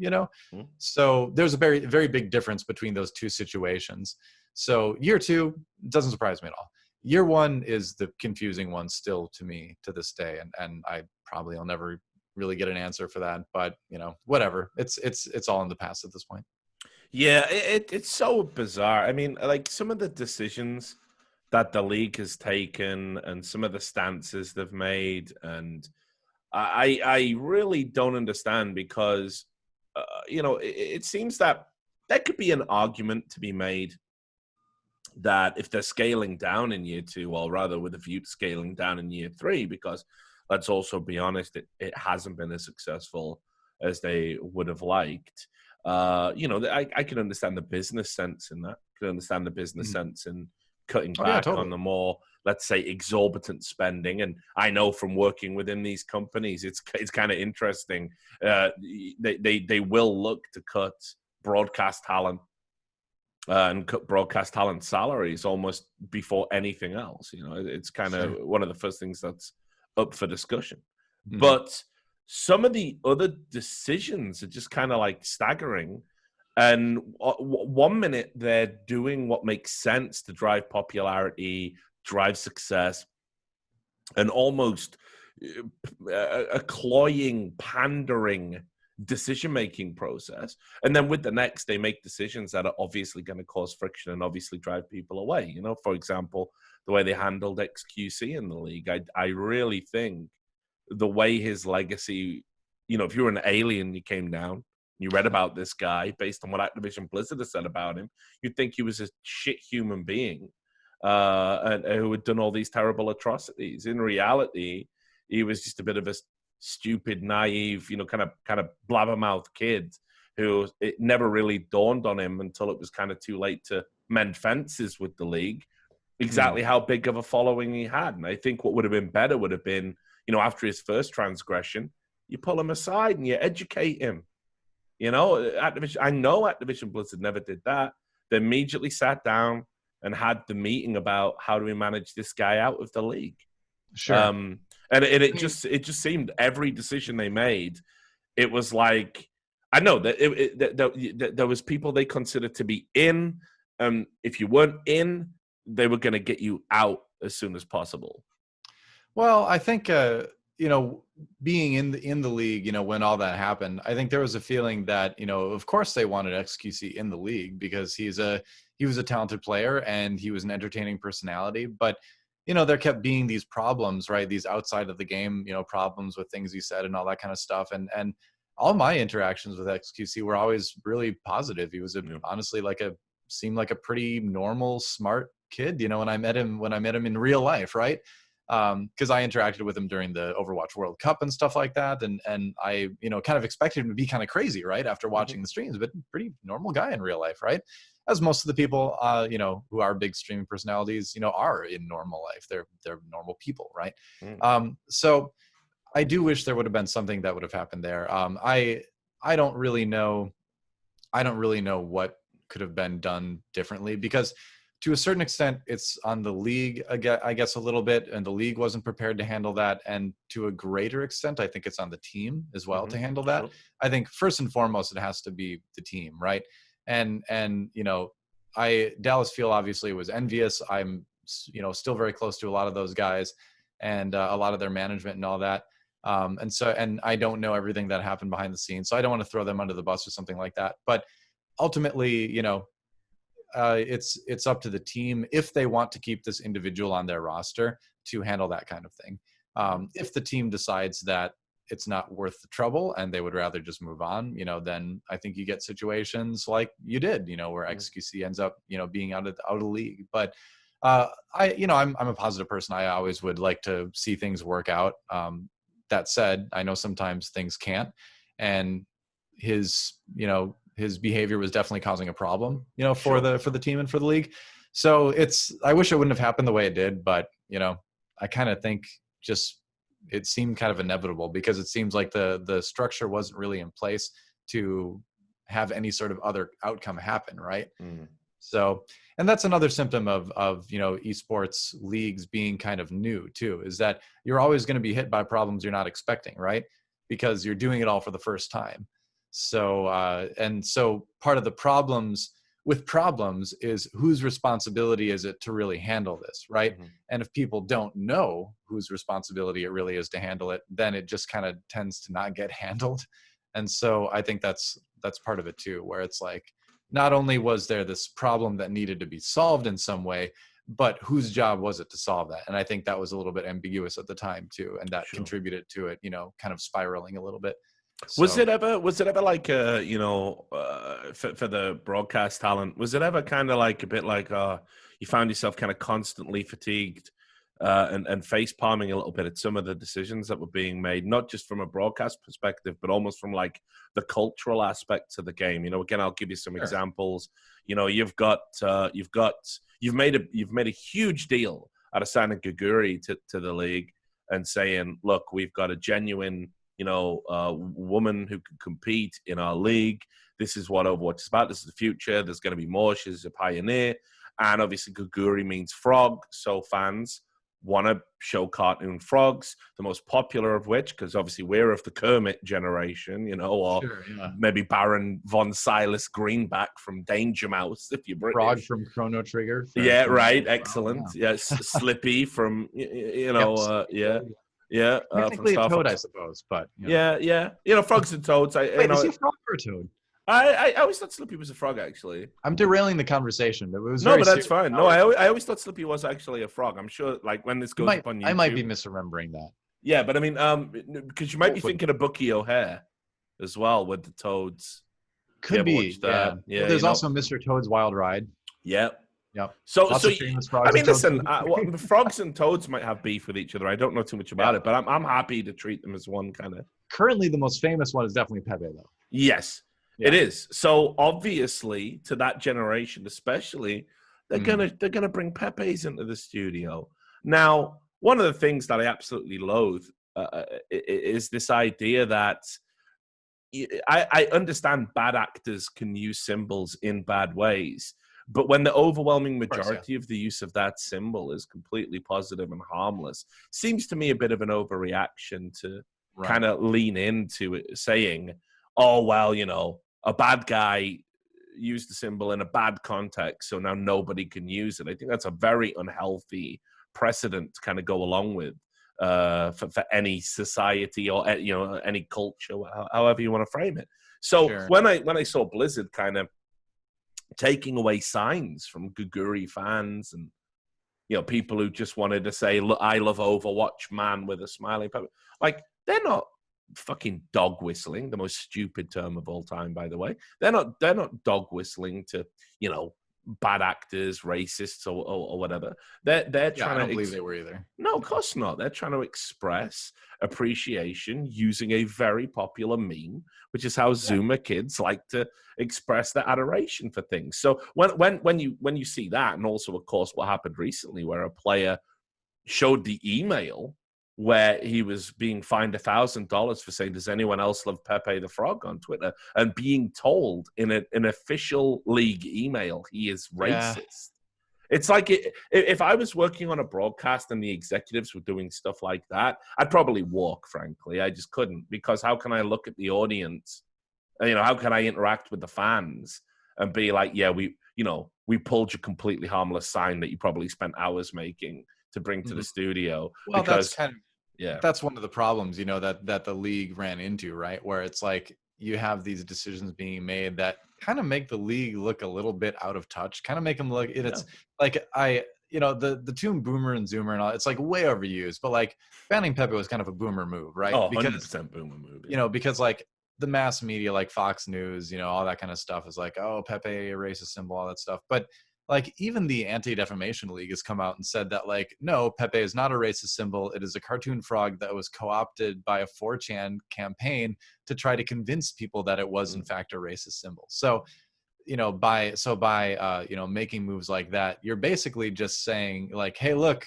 So there's a very, very big difference between those two situations. So year 2 doesn't surprise me at all. Year 1 is the confusing one still to me to this day. And I'll never really get an answer for that, but whatever. It's all in the past at this point. Yeah, it's so bizarre. I mean, like, some of the decisions that the league has taken and some of the stances they've made, and I really don't understand, because it seems that there could be an argument to be made that if they're scaling down in year 2, or rather with a view to scaling down in year 3, because let's also be honest, it hasn't been as successful as they would have liked. I can understand the business sense in that. I can understand the business sense in cutting back on the more, let's say, exorbitant spending. And I know from working within these companies, it's kind of interesting. They will look to cut broadcast talent and cut broadcast talent salaries almost before anything else. It's kind of one of the first things that's up for discussion. But some of the other decisions are just kind of like staggering. And 1 minute they're doing what makes sense to drive popularity, drive success, and almost a cloying, pandering decision-making process. And then with the next, they make decisions that are obviously going to cause friction and obviously drive people away. For example, the way they handled XQC in the league. I really think the way his legacy, if you were an alien, you came down, you read about this guy based on what Activision Blizzard has said about him, you'd think he was a shit human being. and who had done all these terrible atrocities. In reality, he was just a bit of a stupid, naive, kind of blabbermouth kid who it never really dawned on him until it was kind of too late to mend fences with the league, exactly how big of a following he had. And I think what would have been better would have been, after his first transgression, you pull him aside and you educate him. Activision, I know Activision Blizzard never did that. They immediately sat down and had the meeting about how do we manage this guy out of the league. Sure. And it just seemed every decision they made, it was like, I know that there was people they considered to be in. If you weren't in, they were going to get you out as soon as possible. Well, I think being in the league, when all that happened, I think there was a feeling that of course they wanted XQC in the league because he was a talented player and he was an entertaining personality, but there kept being these problems, right? These outside of the game, problems with things he said and all that kind of stuff. And all my interactions with XQC were always really positive. He was honestly seemed like a pretty normal, smart kid, when I met him in real life, right? Because I interacted with him during the Overwatch World Cup and stuff like that. And I, kind of expected him to be kind of crazy, right? After watching the streams, but pretty normal guy in real life, right? As most of the people, who are big streaming personalities, are in normal life. They're normal people, right? So I do wish there would have been something that would have happened there. I don't really know. I don't really know what could have been done differently because to a certain extent it's on the league, I guess a little bit, and the league wasn't prepared to handle that. And to a greater extent, I think it's on the team as well to handle that. I think first and foremost, it has to be the team, right? And Dallas Fuel obviously was envious. I'm, still very close to a lot of those guys and a lot of their management and all that. And I don't know everything that happened behind the scenes, so I don't want to throw them under the bus or something like that. But ultimately, it's up to the team if they want to keep this individual on their roster to handle that kind of thing. If the team decides that it's not worth the trouble and they would rather just move on, then I think you get situations like you did, where XQC ends up, being out of the league. But I'm a positive person. I always would like to see things work out. That said, I know sometimes things can't, and his behavior was definitely causing a problem, for the team and for the league. So I wish it wouldn't have happened the way it did, but I kind of think it seemed kind of inevitable because it seems like the structure wasn't really in place to have any sort of other outcome happen, right? So, and that's another symptom of esports leagues being kind of new too, is that you're always going to be hit by problems you're not expecting, right? Because you're doing it all for the first time. So, and so part of the problems is whose responsibility is it to really handle this, right? And if people don't know whose responsibility it really is to handle it, then it just kind of tends to not get handled. And so I think that's part of it too, where it's like, not only was there this problem that needed to be solved in some way, but whose job was it to solve that? And I think that was a little bit ambiguous at the time too, and that contributed to it, kind of spiraling a little bit. So, was it ever like for the broadcast talent, was it ever kind of like a bit like you found yourself kind of constantly fatigued and face palming a little bit at some of the decisions that were being made, not just from a broadcast perspective, but almost from like the cultural aspects of the game? Again, I'll give you some examples. You've made a huge deal out of signing Guguri to the league and saying, look, we've got a genuine woman who can compete in our league. This is what Overwatch is about. This is the future. There's going to be more. She's a pioneer. And obviously Guguri means frog. So fans want to show cartoon frogs, the most popular of which, because obviously we're of the Kermit generation, or maybe Baron von Silas Greenback from Danger Mouse, if you're British. Frog from Chrono Trigger. Excellent. Slippy from, technically a toad, I suppose, but frogs and toads. Wait, is he a frog or a toad? I always thought Slippy was a frog, actually. I'm derailing the conversation, but it was but that's fine. No, I always thought Slippy was actually a frog. I'm sure, like, when this goes up on YouTube. I might be misremembering that. Yeah, but I mean, because you might be thinking of Bucky O'Hare as well with the toads. Could be. Yeah. Yeah. There's also Mr. Toad's Wild Ride. Yep. Yep. So, Lots so of famous frogs I mean, and toads. listen, the frogs and toads might have beef with each other. I don't know too much about it, but I'm happy to treat them as one kind of. Currently, the most famous one is definitely Pepe, though. Yes, it is. So obviously, to that generation, especially, they're gonna bring Pepe's into the studio. Now, one of the things that I absolutely loathe is this idea that I understand bad actors can use symbols in bad ways, but when the overwhelming majority of the use of that symbol is completely positive and harmless, seems to me a bit of an overreaction to kind of lean into it, saying, oh, well, you know, a bad guy used the symbol in a bad context, so now nobody can use it. I think that's a very unhealthy precedent to kind of go along with for any society or, you know, any culture, however you want to frame it. So when I saw Blizzard kind of taking away signs from Guguri fans and, you know, people who just wanted to say, look, I love Overwatch, man, with a smiling pepper, like, they're not fucking dog whistling, the most stupid term of all time, by the way. They're not dog whistling to, you know, bad actors, racists, or whatever. They're trying I don't believe they were either. No, of course not. They're trying to express appreciation using a very popular meme, which is how Zoomer kids like to express their adoration for things. So when you see that, and also, of course, what happened recently, where a player showed the email where he was being fined $1,000 for saying, does anyone else love Pepe the Frog on Twitter? And being told in an official league email he is racist. Yeah. It's like if I was working on a broadcast and the executives were doing stuff like that, I'd probably walk, frankly. I just couldn't, because how can I look at the audience? You know, how can I interact with the fans and be like, yeah, we pulled your completely harmless sign that you probably spent hours making to bring to the studio. Well, because, that's kind of, that's one of the problems, you know, that the league ran into, right? Where it's like you have these decisions being made that kind of make the league look a little bit out of touch, kind of make them look, it's like you know, the term boomer and zoomer and all, it's like way overused, but like banning Pepe was kind of a boomer move, right? Oh, 100% boomer move. You know, because like the mass media, like Fox News, you know, all that kind of stuff is like, oh, Pepe, a racist symbol, all that stuff. But like even the Anti-Defamation League has come out and said that, like, no, Pepe is not a racist symbol. It is a cartoon frog that was co-opted by a 4chan campaign to try to convince people that it was in fact a racist symbol. So, you know, by you know, making moves like that, you're basically just saying like, hey, look,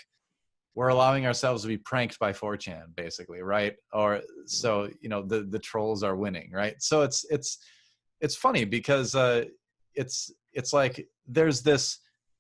we're allowing ourselves to be pranked by 4chan, basically, right? Or so, you know, the trolls are winning, right? So it's funny because it's like there's this,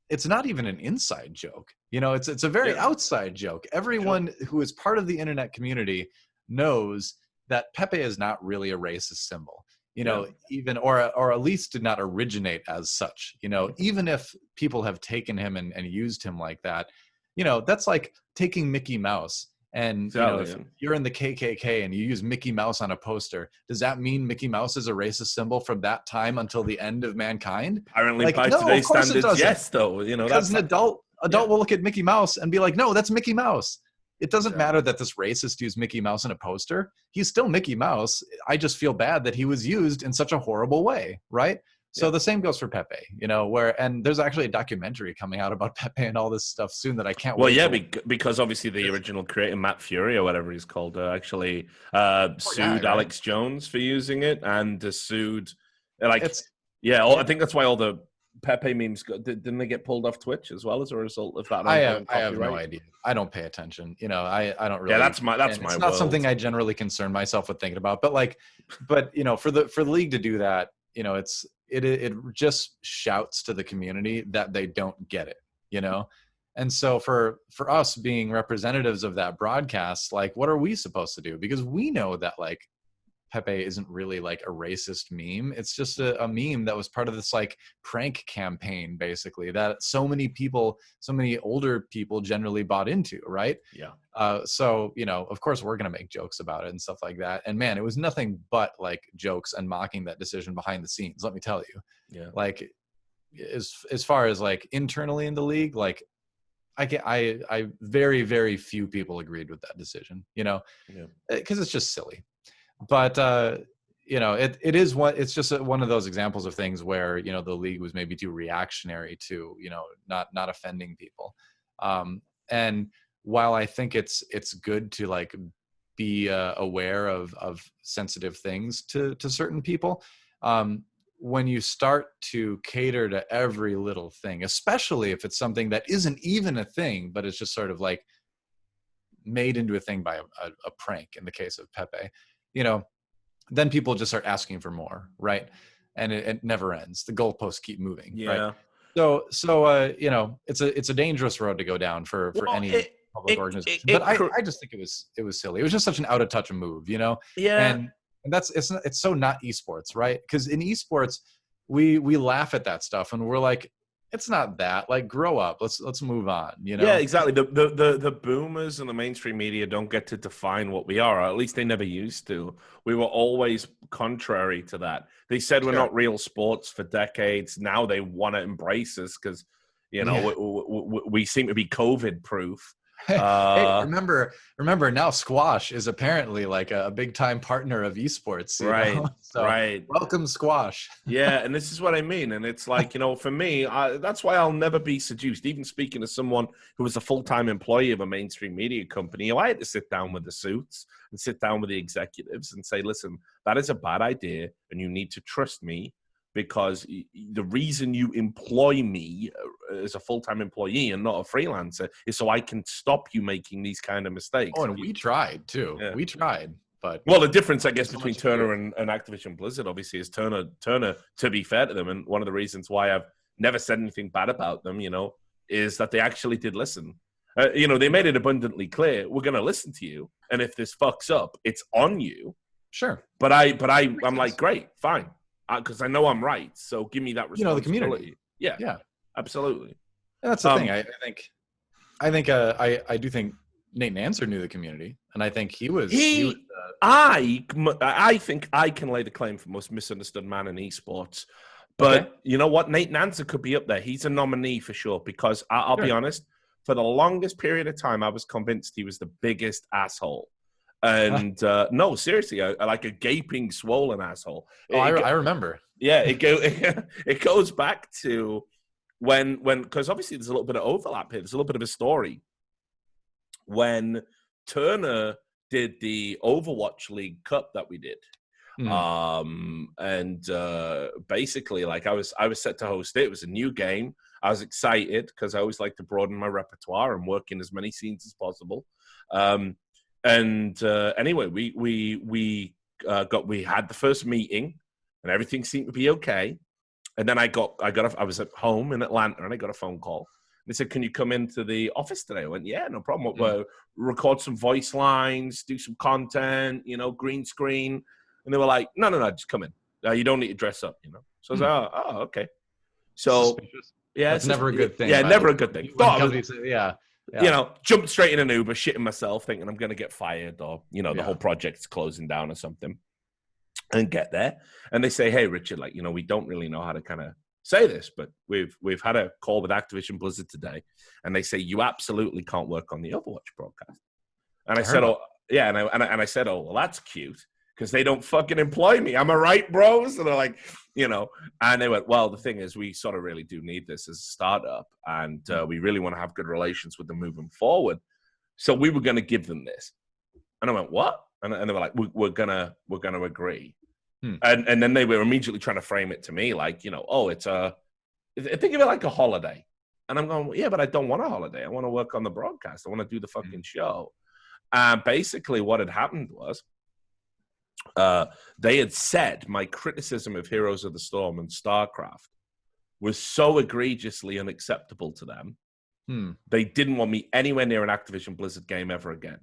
it's not even an inside joke, you know, it's a very outside joke. Everyone who is part of the internet community knows that Pepe is not really a racist symbol, you know, even or at least did not originate as such, you know, even if people have taken him and used him like that, you know, that's like taking Mickey Mouse. And you know, if you're in the KKK and you use Mickey Mouse on a poster, does that mean Mickey Mouse is a racist symbol from that time until the end of mankind? Apparently, like, by no, today's of course standards, it doesn't. yes, though. You know, because an adult will look at Mickey Mouse and be like, no, that's Mickey Mouse. It doesn't matter that this racist used Mickey Mouse in a poster. He's still Mickey Mouse. I just feel bad that he was used in such a horrible way, right? So the same goes for Pepe, you know, and there's actually a documentary coming out about Pepe and all this stuff soon that I can't wait. Well, yeah, because obviously the original creator, Matt Fury or whatever he's called, actually sued Alex Jones for using it and sued, like, I think that's why all the Pepe memes, didn't they get pulled off Twitch as well as a result of that? I have no idea. I don't pay attention. You know, I don't really. Yeah, that's my it's not something I generally concern myself with thinking about. But you know, for the league to do that, you know, it just shouts to the community that they don't get it, you know? And so for us being representatives of that broadcast, like, what are we supposed to do? Because we know that, like, Pepe isn't really like a racist meme. It's just a meme that was part of this like prank campaign, basically, that so many older people generally bought into, right? Yeah. So, you know, of course we're going to make jokes about it and stuff like that. And man, it was nothing but like jokes and mocking that decision behind the scenes, let me tell you. Yeah. Like as far as like internally in the league, like I very, very few people agreed with that decision, you know, because it's just silly. But you know, it's just one of those examples of things where, you know, the league was maybe too reactionary to, you know, not offending people. And while I think it's good to like be aware of sensitive things to certain people, when you start to cater to every little thing, especially if it's something that isn't even a thing, but it's just sort of like made into a thing by a prank in the case of Pepe, you know, then people just start asking for more, right? And it never ends. The goalposts keep moving, right? So you know, it's a dangerous road to go down for any public organization. But I just think it was silly. It was just such an out of touch move, you know? Yeah. And it's so not esports, right? Because in esports, we laugh at that stuff and we're like, it's not that. Like, grow up. Let's move on. You know? Yeah, exactly. The boomers and the mainstream media don't get to define what we are, or at least they never used to. We were always contrary to that. They said we're not real sports for decades. Now they want to embrace us because, you know, we seem to be COVID proof. Hey, remember now squash is apparently like a big time partner of esports, you right know? So, right, welcome squash. Yeah, and this is what I mean. And it's like, you know, for me, that's why I'll never be seduced. Even speaking to someone who was a full-time employee of a mainstream media company, I had to sit down with the suits and sit down with the executives and say, listen, that is a bad idea and you need to trust me, because the reason you employ me as a full-time employee and not a freelancer is so I can stop you making these kind of mistakes. Oh, and we tried too. Yeah. We tried, but well, the difference, I guess, between Turner and Activision Blizzard, obviously, is Turner, to be fair to them, and one of the reasons why I've never said anything bad about them, you know, is that they actually did listen. You know, they made it abundantly clear, we're going to listen to you, and if this fucks up, it's on you. Sure. But I'm like, great, fine. Because I know I'm right, so give me that responsibility. You know, the community. Yeah, absolutely. And that's the thing. I do think Nate Nanzer knew the community, and I think he was. I think I can lay the claim for most misunderstood man in esports, but you know what? Nate Nanzer could be up there. He's a nominee for sure, because I'll be honest. For the longest period of time, I was convinced he was the biggest asshole. And no, seriously, like a gaping, swollen asshole. I remember. Yeah, it goes back to when because obviously there's a little bit of overlap here. There's a little bit of a story when Turner did the Overwatch League Cup that we did. And basically, like I was set to host it. It was a new game. I was excited because I always like to broaden my repertoire and work in as many scenes as possible. Anyway, we had the first meeting and everything seemed to be okay. And then I was at home in Atlanta and I got a phone call. They said, "Can you come into the office today?" I went, "Yeah, no problem. We'll record some voice lines, do some content, you know, green screen." And they were like, "No, just come in. You don't need to dress up, you know." So I was like, "Oh, okay." So suspicious. Yeah, it's never a good thing. Yeah, never a good thing. Yeah. You know, jumped straight in an Uber, shitting myself, thinking I'm going to get fired or, you know, the whole project's closing down or something. And get there. And they say, "Hey, Richard, like, you know, we don't really know how to kind of say this, but we've had a call with Activision Blizzard today. And they say, you absolutely can't work on the Overwatch broadcast." And I said, "Oh, yeah." And I said, "Oh, well, that's cute, because they don't fucking employ me. Am I right, bros?" And they're like, you know, and they went, "Well, the thing is, we sort of really do need this as a startup, and we really want to have good relations with them moving forward. So we were going to give them this." And I went, "What?" And they were like, we're gonna agree." And then they were immediately trying to frame it to me like, you know, "Oh, it's think of it like a holiday." And I'm going, "Yeah, but I don't want a holiday. I want to work on the broadcast. I want to do the fucking show." Basically what had happened was, they had said my criticism of Heroes of the Storm and Starcraft was so egregiously unacceptable to them, they didn't want me anywhere near an Activision Blizzard game ever again.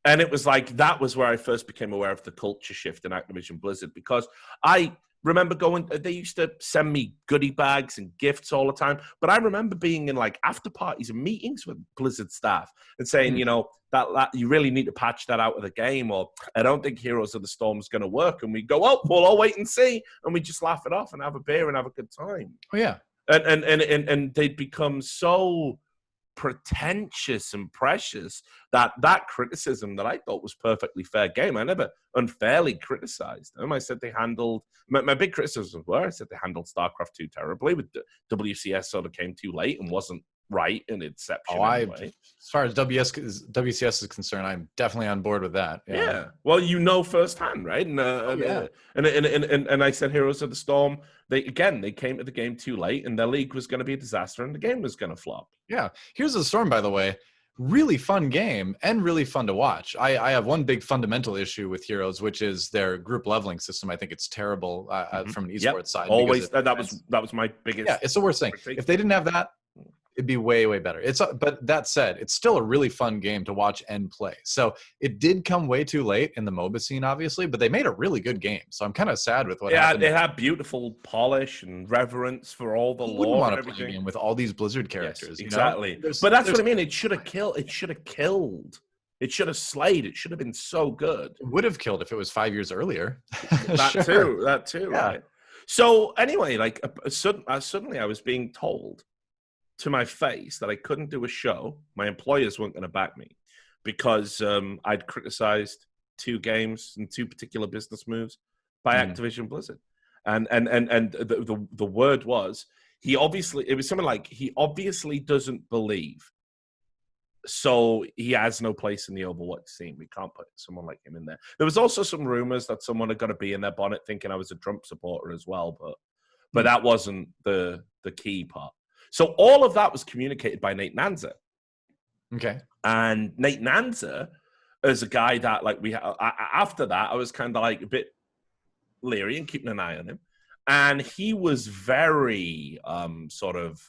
And it was like, that was where I first became aware of the culture shift in Activision Blizzard, because I remember they used to send me goodie bags and gifts all the time. But I remember being in like after parties and meetings with Blizzard staff and saying, you know, that you really need to patch that out of the game, or "I don't think Heroes of the Storm is going to work." And we go, "Oh, we'll all wait and see." And we just laugh it off and have a beer and have a good time. Oh, yeah. And they'd become so pretentious and precious that criticism that I thought was perfectly fair game, I never unfairly criticized them. I said they handled, my big criticisms were, I said they handled StarCraft 2 terribly, with WCS sort of came too late and wasn't right in inception anyway. As far as WCS is concerned, I'm definitely on board with that. Yeah. Well, you know firsthand, right? And I said Heroes of the Storm, they came to the game too late, and their league was going to be a disaster, and the game was going to flop. Yeah. Here's the Storm, by the way. Really fun game and really fun to watch. I have one big fundamental issue with Heroes, which is their group leveling system. I think it's terrible from an esports side. Always, that was my biggest. Yeah, it's the worst thing. If they didn't have that, it'd be way, way better. But that said, it's still a really fun game to watch and play. So it did come way too late in the MOBA scene, obviously, but they made a really good game. So I'm kind of sad with what happened. They had beautiful polish and reverence for all the lore. Wouldn't want to play a game with all these Blizzard characters. Yes, exactly. You know? But that's what I mean. It should have killed. It should have killed. It should have slayed. It should have been so good. It would have killed if it was 5 years earlier. That too. Yeah. Right. So anyway, like suddenly I was being told to my face that I couldn't do a show. My employers weren't going to back me because I'd criticized 2 games and 2 particular business moves by Activision Blizzard. And the word was, he obviously doesn't believe. So he has no place in the Overwatch scene. We can't put someone like him in there. There was also some rumors that someone had got to be in their bonnet thinking I was a Trump supporter as well, but that wasn't the key part. So all of that was communicated by Nate Nanzer. Okay. And Nate Nanzer is a guy that, like, after that, I was kind of like a bit leery and keeping an eye on him. And he was very sort of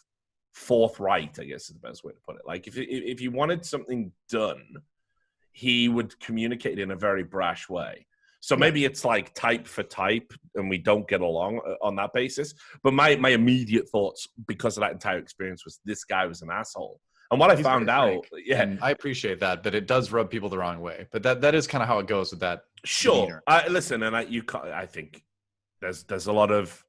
forthright, I guess is the best way to put it. Like, if he wanted something done, he would communicate it in a very brash way. So maybe it's like type for type, and we don't get along on that basis. But my immediate thoughts, because of that entire experience, was this guy was an asshole. And what I found out, and I appreciate that, but it does rub people the wrong way. But that is kind of how it goes with that. Sure, listen, and I think there's a lot of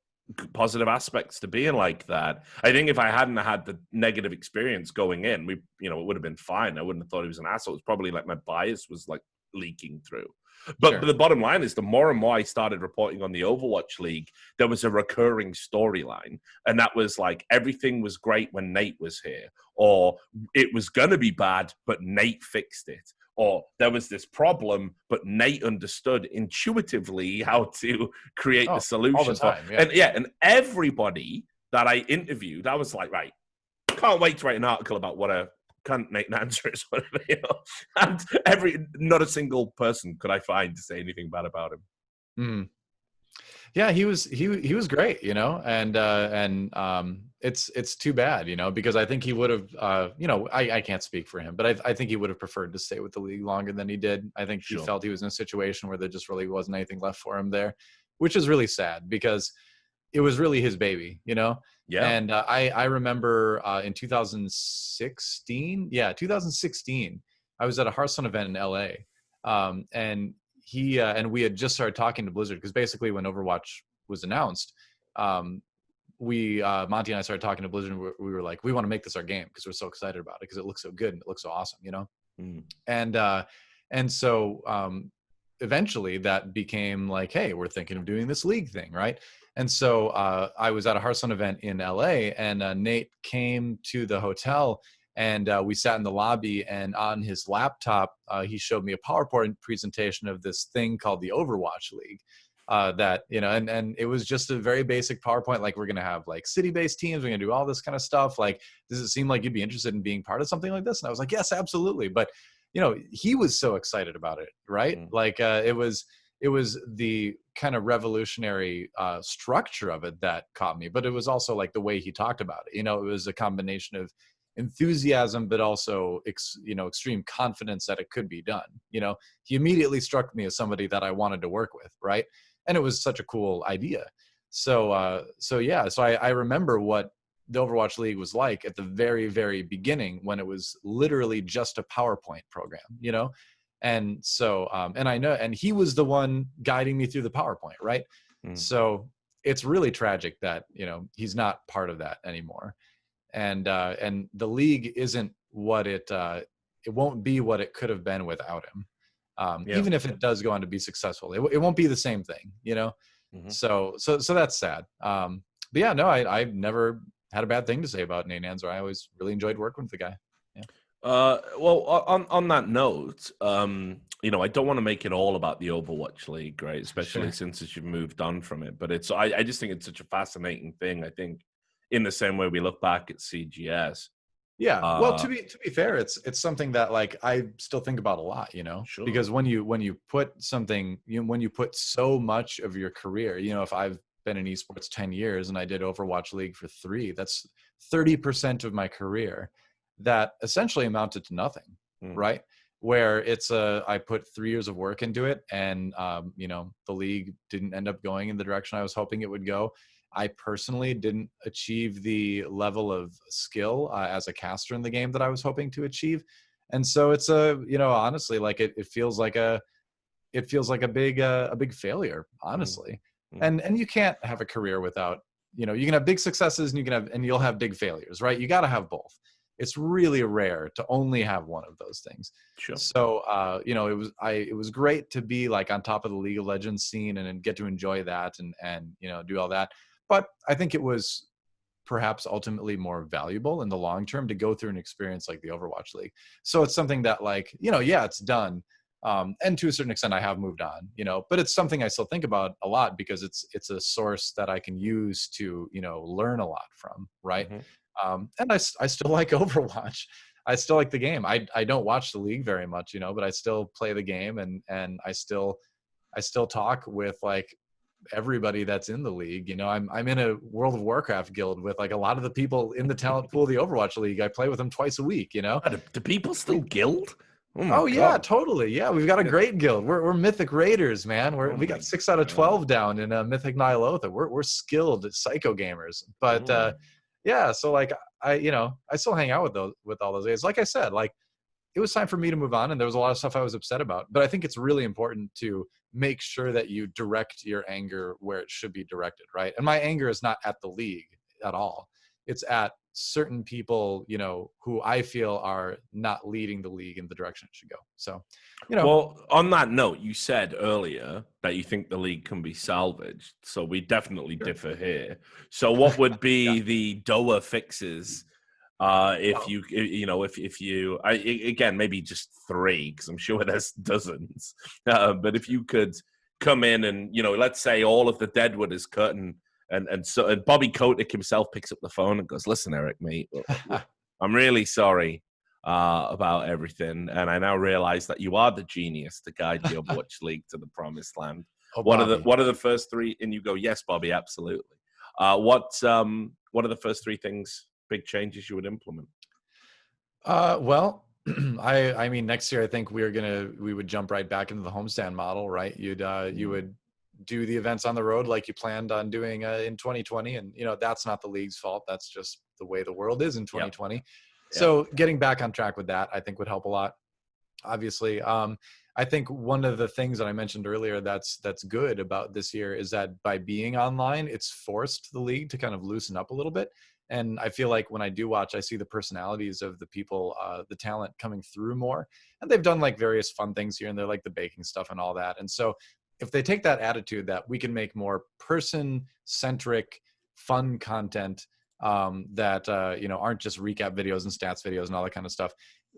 positive aspects to being like that. I think if I hadn't had the negative experience going in, it would have been fine. I wouldn't have thought he was an asshole. It's probably like my bias was like leaking through. But the bottom line is, the more and more I started reporting on the Overwatch League, there was a recurring storyline. And that was like, everything was great when Nate was here. Or it was going to be bad, but Nate fixed it. Or there was this problem, but Nate understood intuitively how to create the solution. All the time, and everybody that I interviewed, I was like, right, can't wait to write an article about what a cunt Nate Nanzer is, whatever, and not a single person could I find to say anything bad about him. Yeah, he was great, and it's too bad, because I think he would have, I can't speak for him, but I think he would have preferred to stay with the league longer than he did. I think he felt he was in a situation where there just really wasn't anything left for him there, which is really sad because it was really his baby, Yeah. And I remember in 2016, I was at a Hearthstone event in LA, and he and we had just started talking to Blizzard because basically when Overwatch was announced, Monty and I started talking to Blizzard, and we were like, we want to make this our game because we're so excited about it because it looks so good and it looks so awesome, And so eventually that became like, hey, we're thinking of doing this league thing, right? And so I was at a Hearthstone event in LA, and Nate came to the hotel, and we sat in the lobby, and on his laptop, he showed me a PowerPoint presentation of this thing called the Overwatch League. And it was just a very basic PowerPoint, like, we're going to have like city-based teams, we're going to do all this kind of stuff. Like, does it seem like you'd be interested in being part of something like this? And I was like, yes, absolutely. But, he was so excited about it, right? Like, it was the kind of revolutionary structure of it that caught me, but it was also like the way he talked about it. It was a combination of enthusiasm, but also extreme confidence that it could be done. He immediately struck me as somebody that I wanted to work with, right? And it was such a cool idea. So I remember what the Overwatch League was like at the very, very beginning, when it was literally just a PowerPoint program, And so, and I know, and he was the one guiding me through the PowerPoint, right? So it's really tragic that, he's not part of that anymore. And the league isn't what it won't be what it could have been without him. Even if it does go on to be successful, it won't be the same thing, you know? So that's sad. But yeah, no, I've never had a bad thing to say about Nate Nanzer. I always really enjoyed working with the guy. Yeah. Well, on that note, you know, I don't want to make it all about the Overwatch League, right? Especially since you've moved on from it. But I just think it's such a fascinating thing. I think in the same way we look back at CGS. Yeah. Well, to be fair, it's something that like I still think about a lot, you know, because when you put something, when you put so much of your career, you know, if I've been in esports 10 years and I did Overwatch League for 3, that's 30% of my career that essentially amounted to nothing, right? Where I put 3 years of work into it, and you know, the league didn't end up going in the direction I was hoping it would go. I personally didn't achieve the level of skill as a caster in the game that I was hoping to achieve, and so it's you know, honestly, like it feels like a big failure, honestly. And you can't have a career without, you know, you can have big successes and you'll have big failures, right? You got to have both. It's really rare to only have one of those things. So, you know, it was great to be like on top of the League of Legends scene and get to enjoy that and, you know, do all that. But I think it was perhaps ultimately more valuable in the long term to go through an experience like the Overwatch League. So it's something that, like, you know, yeah, it's done. And to a certain extent, I have moved on, you know, but it's something I still think about a lot because it's a source that I can use to, you know, learn a lot from, right? And I still like Overwatch. I still like the game. I don't watch the league very much, you know, but I still play the game, and I still talk with like everybody that's in the league. You know, I'm in a World of Warcraft guild with like a lot of the people in the talent pool of the Overwatch League. I play with them twice a week, you know. Do people still guild? Oh yeah, totally. Yeah, we've got a great guild. We're Mythic Raiders, man. We got 6 out of 12 down in Mythic Ny'alotha. We're skilled psycho gamers. But yeah, so like I still hang out with all those guys. Like I said, like it was time for me to move on, and there was a lot of stuff I was upset about. But I think it's really important to make sure that you direct your anger where it should be directed, right? And my anger is not at the league at all. It's at certain people, you know, who I feel are not leading the league in the direction it should go. So, you know. Well, on that note, you said earlier that you think the league can be salvaged. So we definitely differ here. So what would be the DoA fixes if you, again, maybe just 3, because I'm sure there's dozens. But if you could come in and, you know, let's say all of the deadwood is cut and Bobby Kotick himself picks up the phone and goes, "Listen, Erik, mate, I'm really sorry about everything, and I now realize that you are the genius to guide the Overwatch League to the promised land." What are the first 3? And you go, "Yes, Bobby, absolutely." What are the first 3 things, big changes you would implement? Well, I mean, next year I think we would jump right back into the homestand model, right? You would do the events on the road like you planned on doing in 2020, and you know, that's not the league's fault. That's just the way the world is in 2020. So getting back on track with that, I think, would help a lot. Obviously, I think one of the things that I mentioned earlier that's good about this year is that by being online, it's forced the league to kind of loosen up a little bit. And I feel like when I do watch, I see the personalities of the people, the talent coming through more. And they've done like various fun things here and there, like the baking stuff and all that. And so if they take that attitude that we can make more person-centric, fun content that you know, aren't just recap videos and stats videos and all that kind of stuff,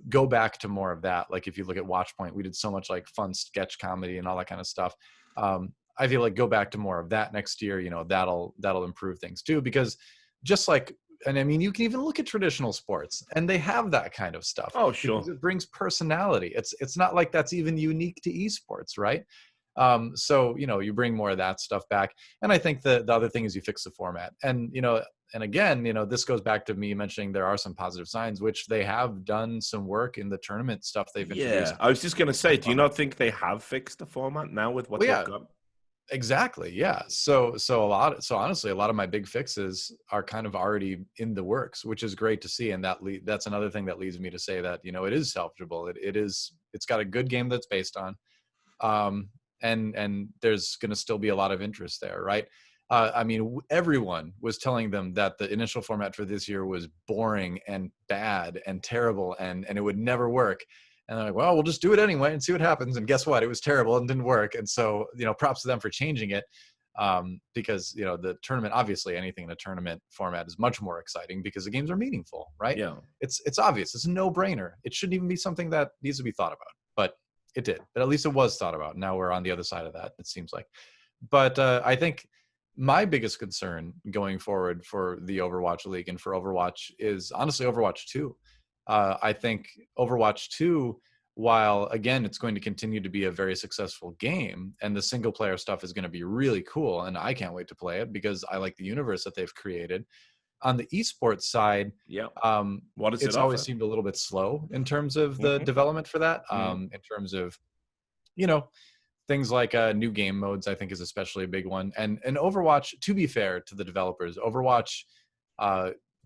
go back to more of that. Like if you look at Watchpoint, we did so much like fun sketch comedy and all that kind of stuff. I feel like go back to more of that next year. You know, that'll improve things too, because just like, and I mean, you can even look at traditional sports and they have that kind of stuff. Oh, sure. Because it brings personality. It's not like that's even unique to esports, right? So, you know, you bring more of that stuff back. And I think the other thing is you fix the format. And, you know, and again, you know, this goes back to me mentioning there are some positive signs, which they have done some work in the tournament stuff they've introduced. Yeah, I was just going to say, do you not think they have fixed the format now with what they've got? Exactly. Yeah. So honestly, a lot of my big fixes are kind of already in the works, which is great to see. And that's another thing that leads me to say that, you know, it is salvageable. It's got a good game that's based on, and there's going to still be a lot of interest there. Right. I mean, everyone was telling them that the initial format for this year was boring and bad and terrible, and it would never work. And they're like, well, we'll just do it anyway and see what happens. And guess what? It was terrible and didn't work. And so, props to them for changing it, because, the tournament, obviously anything in a tournament format is much more exciting because the games are meaningful, right? Yeah. It's obvious. It's a no-brainer. It shouldn't even be something that needs to be thought about. But it did. But at least it was thought about. Now we're on the other side of that, it seems like. But I think my biggest concern going forward for the Overwatch League and for Overwatch is honestly Overwatch 2. I think Overwatch 2, while again it's going to continue to be a very successful game, and the single player stuff is going to be really cool, and I can't wait to play it because I like the universe that they've created. On the esports side, what does it's it always offer? seemed a little bit slow in terms of the development for that. In terms of, things like new game modes, I think is especially a big one. And Overwatch, to be fair to the developers, Overwatch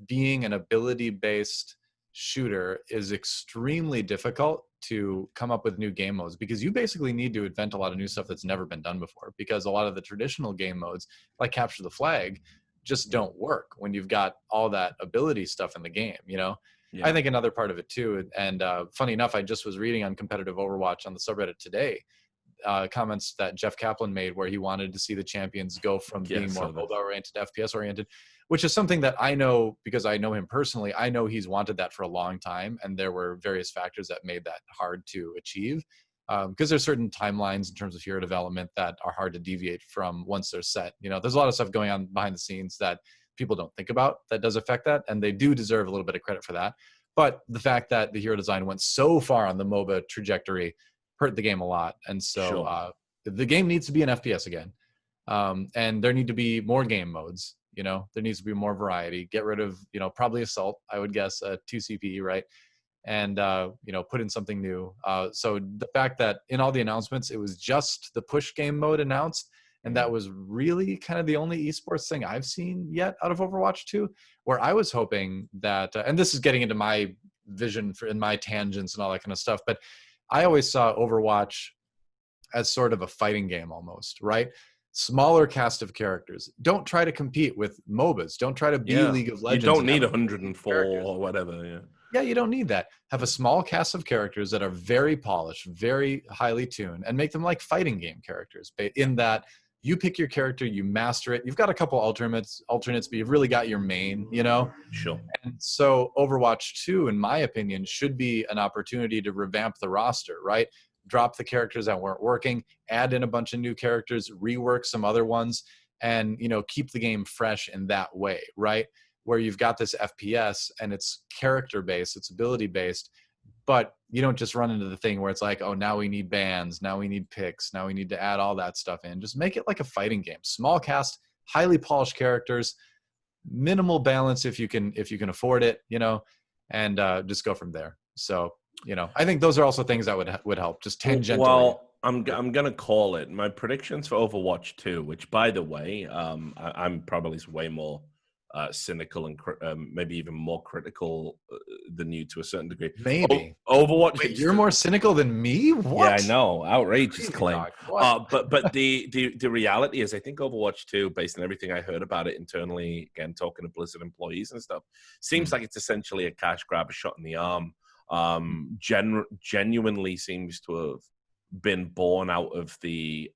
being an ability-based shooter is extremely difficult to come up with new game modes, because you basically need to invent a lot of new stuff that's never been done before, because a lot of the traditional game modes, like Capture the Flag, just don't work when you've got all that ability stuff in the game, I think another part of it too, and funny enough, I just was reading on competitive Overwatch on the subreddit today, comments that Jeff Kaplan made where he wanted to see the champions go from being more mobile oriented to FPS oriented, which is something that I know because I know him personally. I know he's wanted that for a long time, and there were various factors that made that hard to achieve, because there's certain timelines in terms of hero development that are hard to deviate from once they're set. There's a lot of stuff going on behind the scenes that people don't think about that does affect that, and they do deserve a little bit of credit for that. But the fact that the hero design went so far on the MOBA trajectory hurt the game a lot. And so the game needs to be an FPS again. And there need to be more game modes, there needs to be more variety, get rid of, probably Assault, I would guess, 2 CPE, right? And, put in something new. So the fact that in all the announcements, it was just the push game mode announced, and that was really kind of the only esports thing I've seen yet out of Overwatch 2, where I was hoping that, and this is getting into my vision in my tangents and all that kind of stuff, but I always saw Overwatch as sort of a fighting game almost, right? Smaller cast of characters. Don't try to compete with MOBAs. Don't try to be League of Legends. You don't need 104 or whatever, Yeah, you don't need that. Have a small cast of characters that are very polished, very highly tuned, and make them like fighting game characters. In that you pick your character, you master it. You've got a couple alternates, but you've really got your main, Sure. And so Overwatch 2, in my opinion, should be an opportunity to revamp the roster, right? Drop the characters that weren't working, add in a bunch of new characters, rework some other ones, and, keep the game fresh in that way, right? Where you've got this FPS and it's character-based, it's ability-based, but you don't just run into the thing where it's like, oh, now we need bans, now we need picks, now we need to add all that stuff in. Just make it like a fighting game. Small cast, highly polished characters, minimal balance if you can afford it, and just go from there. So, I think those are also things that would help, just tangentially. Well, I'm gonna call it my predictions for Overwatch 2, which, by the way, I'm probably way more cynical and maybe even more critical than you to a certain degree. Maybe Overwatch. Wait, you're more cynical than me? What? Yeah, I know. Outrageous claim. But the reality is, I think Overwatch 2, based on everything I heard about it internally, again talking to Blizzard employees and stuff, seems like it's essentially a cash grab, a shot in the arm. Genuinely seems to have been born out of the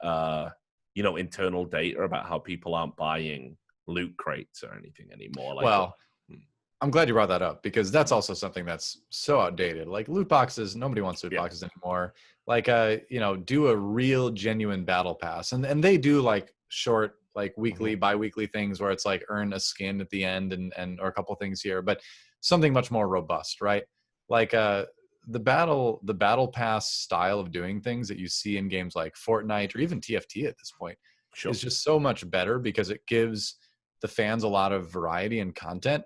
internal data about how people aren't buying loot crates or anything anymore. I'm glad you brought that up, because that's also something that's so outdated. Like loot boxes, nobody wants loot boxes anymore. Like do a real genuine battle pass, and they do like short, like weekly, bi-weekly things where it's like earn a skin at the end and or a couple things here, but something much more robust, right? Like the battle pass style of doing things that you see in games like Fortnite or even TFT at this point is just so much better, because it gives the fans a lot of variety and content.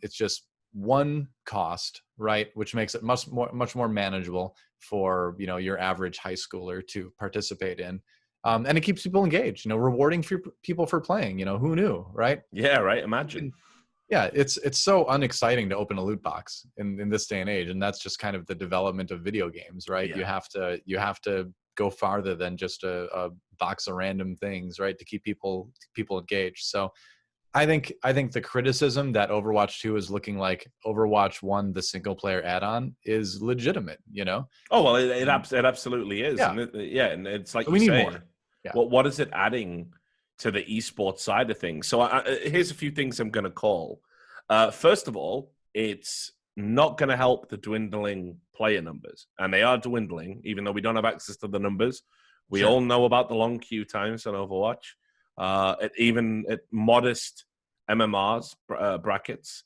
It's just one cost, right, which makes it much more manageable for your average high schooler to participate in, and it keeps people engaged. Rewarding for people for playing. Who knew, right? Yeah, right. Imagine. Yeah, it's so unexciting to open a loot box in this day and age, and that's just kind of the development of video games, right? Yeah. You have to go farther than just a box of random things, right, to keep people engaged. So I think the criticism that Overwatch 2 is looking like Overwatch 1, the single player add-on, is legitimate, you know? Oh, well, it absolutely is. Yeah. And it's like So you we need say, more. Yeah. what is it adding to the esports side of things? So here's a few things I'm going to call. First of all, it's not going to help the dwindling player numbers. And they are dwindling, even though we don't have access to the numbers. We all know about the long queue times on Overwatch. Even at modest MMRs brackets,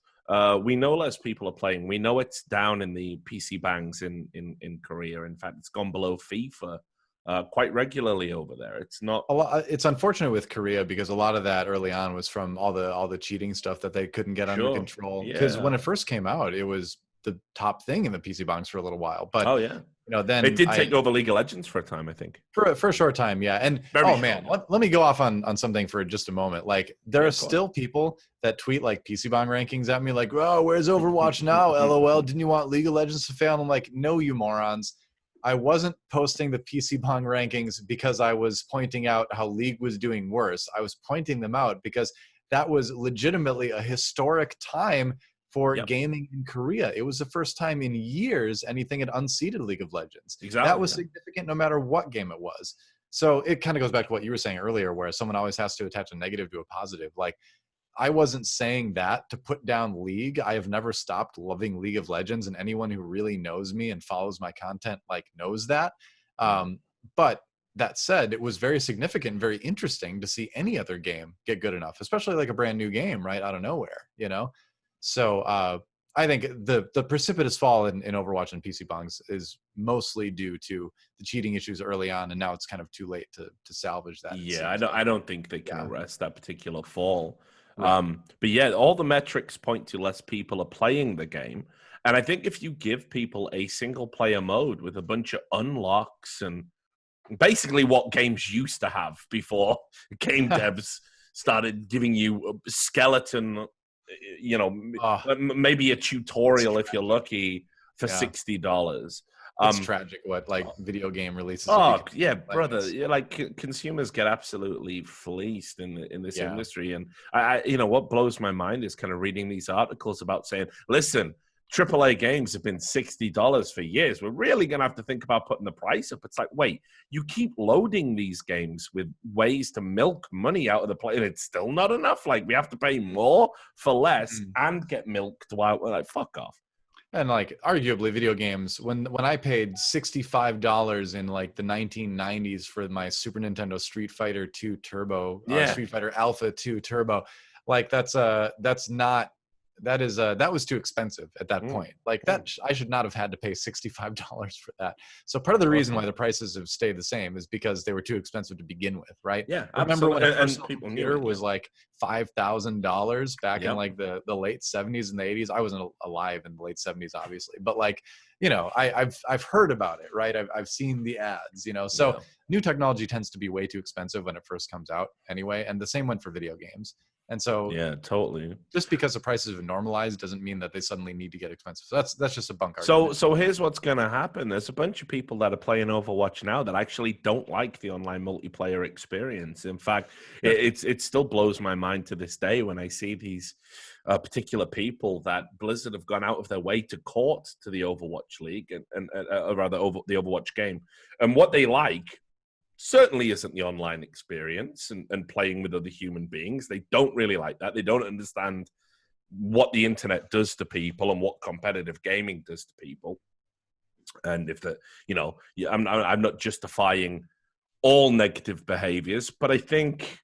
we know less people are playing. We know it's down in the PC bangs in Korea. In fact, it's gone below FIFA quite regularly over there. It's not a lot. It's unfortunate with Korea because a lot of that early on was from all the cheating stuff that they couldn't get under control. Because when it first came out, it was the top thing in the PC bangs for a little while. But then it did take over League of Legends for a time, I think. For a short time, yeah. And let me go off on something for just a moment. Like there are still people that tweet like PC bang rankings at me, like, "Oh, where's Overwatch now? LOL. Didn't you want League of Legends to fail?" And I'm like, "No, you morons. I wasn't posting the PC bang rankings because I was pointing out how League was doing worse. I was pointing them out because that was legitimately a historic time for gaming in Korea. It was the first time in years anything had unseated League of Legends. Exactly. That was significant no matter what game it was. So it kind of goes back to what you were saying earlier, where someone always has to attach a negative to a positive. Like, I wasn't saying that to put down League. I have never stopped loving League of Legends, and anyone who really knows me and follows my content like knows that. But that said, it was very significant and very interesting to see any other game get good enough, especially like a brand new game right out of nowhere, you know? So I think the precipitous fall in Overwatch and PC bangs is mostly due to the cheating issues early on, and now it's kind of too late to salvage that. Yeah, I don't think they can arrest that particular fall. Right. But yeah, all the metrics point to less people are playing the game. And I think if you give people a single player mode with a bunch of unlocks and basically what games used to have before game devs started giving you a skeleton, maybe a tutorial if you're lucky for $60. It's tragic what like video game releases. Brother! Like consumers get absolutely fleeced in this industry, and I what blows my mind is kind of reading these articles about saying, listen, AAA games have been $60 for years. We're really gonna have to think about putting the price up. It's like, wait, you keep loading these games with ways to milk money out of the player, and it's still not enough. Like we have to pay more for less and get milked while we're like, fuck off. And like arguably video games, when I paid $65 in like the 1990s for my Super Nintendo Street Fighter 2 Turbo, Street Fighter Alpha 2 Turbo, like that was too expensive at that point. Like that I should not have had to pay $65 for that. So part of the reason why the prices have stayed the same is because they were too expensive to begin with, right? Yeah, remember when a personal people computer was like $5,000 back in like the late 70s and the 80s. I wasn't alive in the late 70s, obviously, but like, I've heard about it, right? I've seen the ads, so new technology tends to be way too expensive when it first comes out anyway. And the same went for video games. And so totally. Just because the prices have normalized doesn't mean that they suddenly need to get expensive. So that's just a bunk argument. So here's what's going to happen. There's a bunch of people that are playing Overwatch now that actually don't like the online multiplayer experience. In fact, it still blows my mind to this day when I see these particular people that Blizzard have gone out of their way to court to the Overwatch League and rather the Overwatch game. And what they like certainly isn't the online experience and playing with other human beings. They don't really like that. They don't understand what the internet does to people and what competitive gaming does to people. And if I'm not justifying all negative behaviors, but I think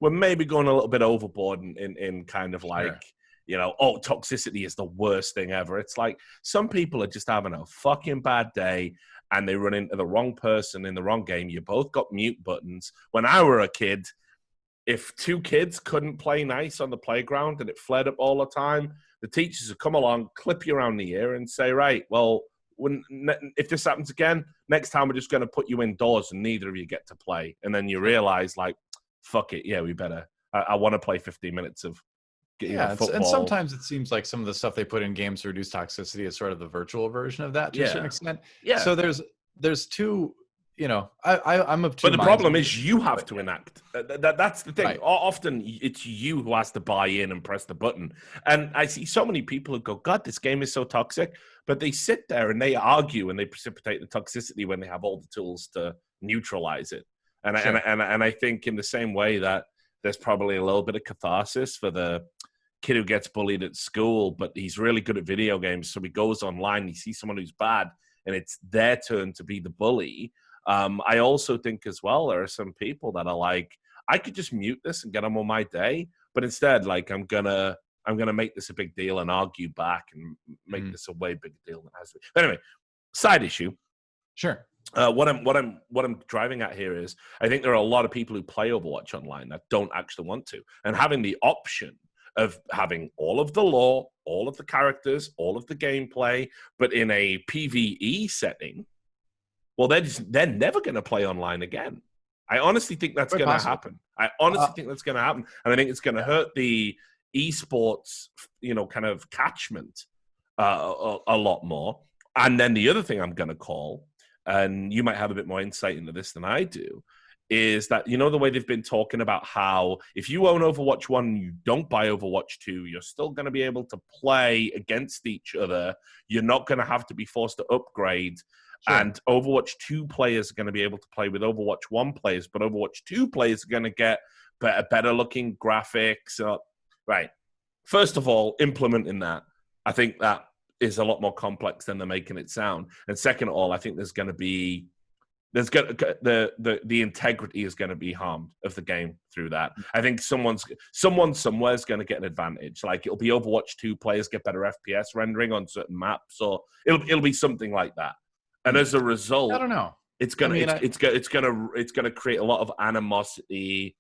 we're maybe going a little bit overboard in kind of like, toxicity is the worst thing ever. It's like some people are just having a fucking bad day and they run into the wrong person in the wrong game. You both got mute buttons. When I were a kid, if two kids couldn't play nice on the playground and it flared up all the time, the teachers would come along, clip you around the ear and say, right, well, if this happens again, next time we're just going to put you indoors and neither of you get to play. And then you realize, like, fuck it. Yeah, we better. I want to play 15 minutes of football. And sometimes it seems like some of the stuff they put in games to reduce toxicity is sort of the virtual version of that to a certain extent. Yeah. So there's two you know, I'm of two But the minds. problem is you have to enact. That's the thing. Right. Often it's you who has to buy in and press the button. And I see so many people who go, God, this game is so toxic. But they sit there and they argue and they precipitate the toxicity when they have all the tools to neutralize it. And, Sure. and I think in the same way that there's probably a little bit of catharsis for the kid who gets bullied at school, but he's really good at video games. So he goes online, he sees someone who's bad, and it's their turn to be the bully. I also think as well, there are some people that are like, I could just mute this and get on with my day, but instead, like, I'm gonna make this a big deal and argue back and make this a way bigger deal than it has to be. But anyway, side issue. Sure. What I'm driving at here is, I think there are a lot of people who play Overwatch online that don't actually want to, and having the option of having all of the lore, all of the characters, all of the gameplay, but in a PvE setting. Well, they're never going to play online again. I honestly think that's going to happen. I honestly think that's going to happen. And I think it's going to hurt the esports, kind of catchment a lot more. And then the other thing I'm going to call, and you might have a bit more insight into this than I do, is that, the way they've been talking about how if you own Overwatch 1 and you don't buy Overwatch 2, you're still going to be able to play against each other. You're not going to have to be forced to upgrade. Sure. And Overwatch 2 players are going to be able to play with Overwatch 1 players, but Overwatch 2 players are going to get better looking graphics. Right. First of all, implementing that, I think that is a lot more complex than they're making it sound. And second of all, I think the integrity is going to be harmed of the game through that. I think someone somewhere is going to get an advantage. Like, it'll be Overwatch 2 players get better FPS rendering on certain maps, or it'll be something like that. And as a result, I don't know. It's gonna create a lot of animosity.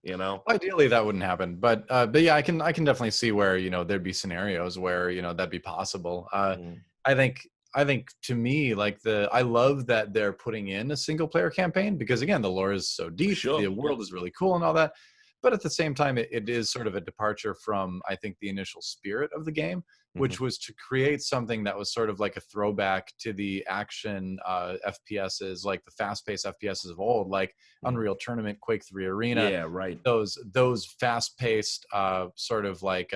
Ideally, that wouldn't happen, but yeah, I can definitely see where there'd be scenarios where that'd be possible. I think to me, like, I love that they're putting in a single player campaign, because again, the lore is so deep, the world is really cool and all that. But at the same time, it is sort of a departure from, I think, the initial spirit of the game, which was to create something that was sort of like a throwback to the action FPSs, like the fast-paced FPSs of old, like Unreal Tournament, Quake 3 Arena. Yeah, right. Those fast-paced sort of like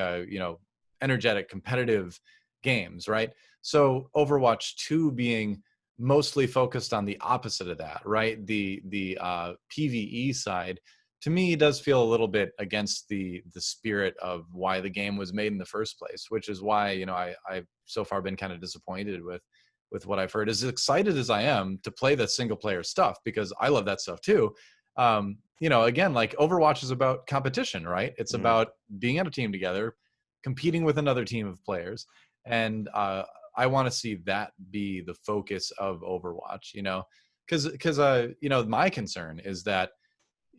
energetic competitive games, right? So Overwatch 2 being mostly focused on the opposite of that, right? The PvE side, to me, does feel a little bit against the spirit of why the game was made in the first place, which is why I've so far been kind of disappointed with what I've heard. As excited as I am to play the single player stuff, because I love that stuff too. Again, like, Overwatch is about competition, right? It's about being on a team together, competing with another team of players, and I want to see that be the focus of Overwatch. Because my concern is that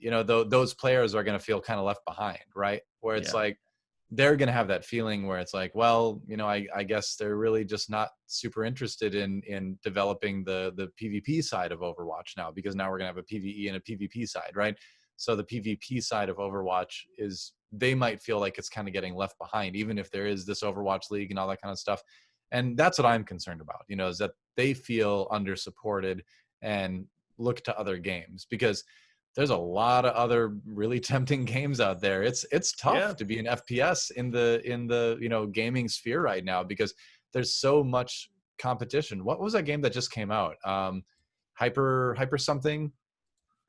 those players are going to feel kind of left behind, right? Where it's like, they're going to have that feeling where it's like, well, I guess they're really just not super interested in developing the PvP side of Overwatch now, because now we're going to have a PvE and a PvP side, right? So the PvP side of Overwatch they might feel like it's kind of getting left behind, even if there is this Overwatch League and all that kind of stuff. And that's what I'm concerned about, is that they feel under supported and look to other games, because there's a lot of other really tempting games out there. It's tough to be an FPS in the gaming sphere right now, because there's so much competition. What was that game that just came out? Hyper something.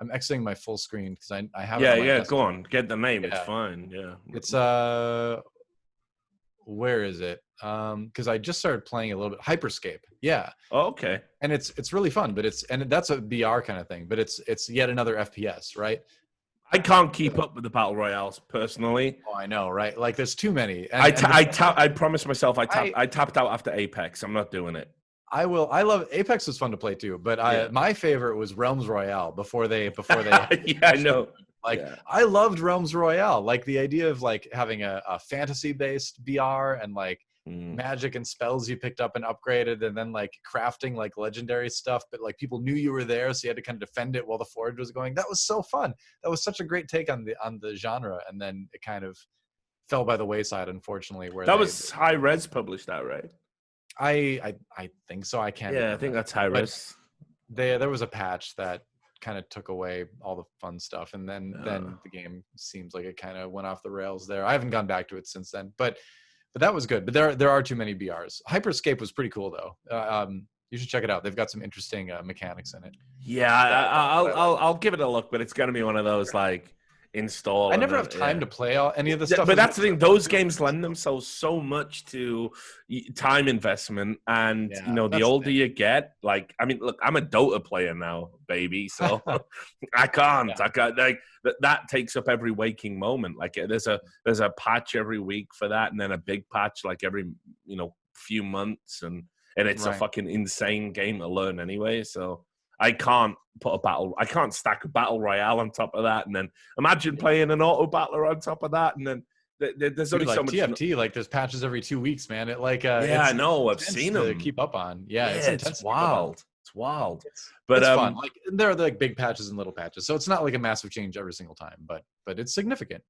I'm exiting my full screen because I have it on my desktop. Go on, get the name. It's fine. Yeah, it's where is it? Because I just started playing a little bit. Hyperscape. Yeah. Oh, okay. And it's really fun, but that's a VR kind of thing, but it's yet another FPS, right? I can't keep up with the battle royales personally. Oh, I know, right? Like, there's too many. I promised myself I tapped out after Apex. I'm not doing it. I love Apex was fun to play too, but my favorite was Realms Royale before they yeah, I know. I loved Realms Royale, like the idea of like having a fantasy based VR and like magic and spells you picked up and upgraded, and then like crafting like legendary stuff, but like people knew you were there, so you had to kind of defend it while the forge was going. That was so fun. That was such a great take on the genre, and then it kind of fell by the wayside, unfortunately. Where that was High Res published that, right? I think so. I can't. Yeah, I think that's High Res. there was a patch that kind of took away all the fun stuff, and then the game seems like it kind of went off the rails there. I haven't gone back to it since then, but that was good. But there are too many BRs. Hyperscape was pretty cool though. You should check it out. They've got some interesting mechanics in it. Yeah, I'll give it a look, but it's gonna be one of those like install. I never have time to play any of the stuff. But that's the thing; those games lend themselves so much to time investment, and the older you get, like, I mean, look, I'm a Dota player now, baby, so I can't. Like that takes up every waking moment. Like there's a patch every week for that, and then a big patch like every few months, and it's a fucking insane game to learn anyway. So I can't stack a battle royale on top of that, and then imagine playing an auto battler on top of that, and then there's only so much. TFT, like there's patches every 2 weeks, man. It like I know, I've seen them. To keep up on, it's wild. It's wild, but it's fun. Like there are like big patches and little patches, so it's not like a massive change every single time, but it's significant.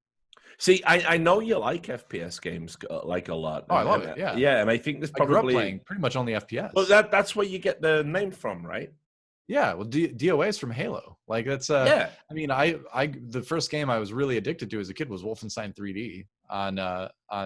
See, I know you like FPS games like a lot. Oh, I love it. Yeah, and I think there's probably I grew up playing pretty much only FPS. Well, that's where you get the name from, right? Yeah, well, DoA is from Halo. Like that's I mean, I the first game I was really addicted to as a kid was Wolfenstein 3D on the I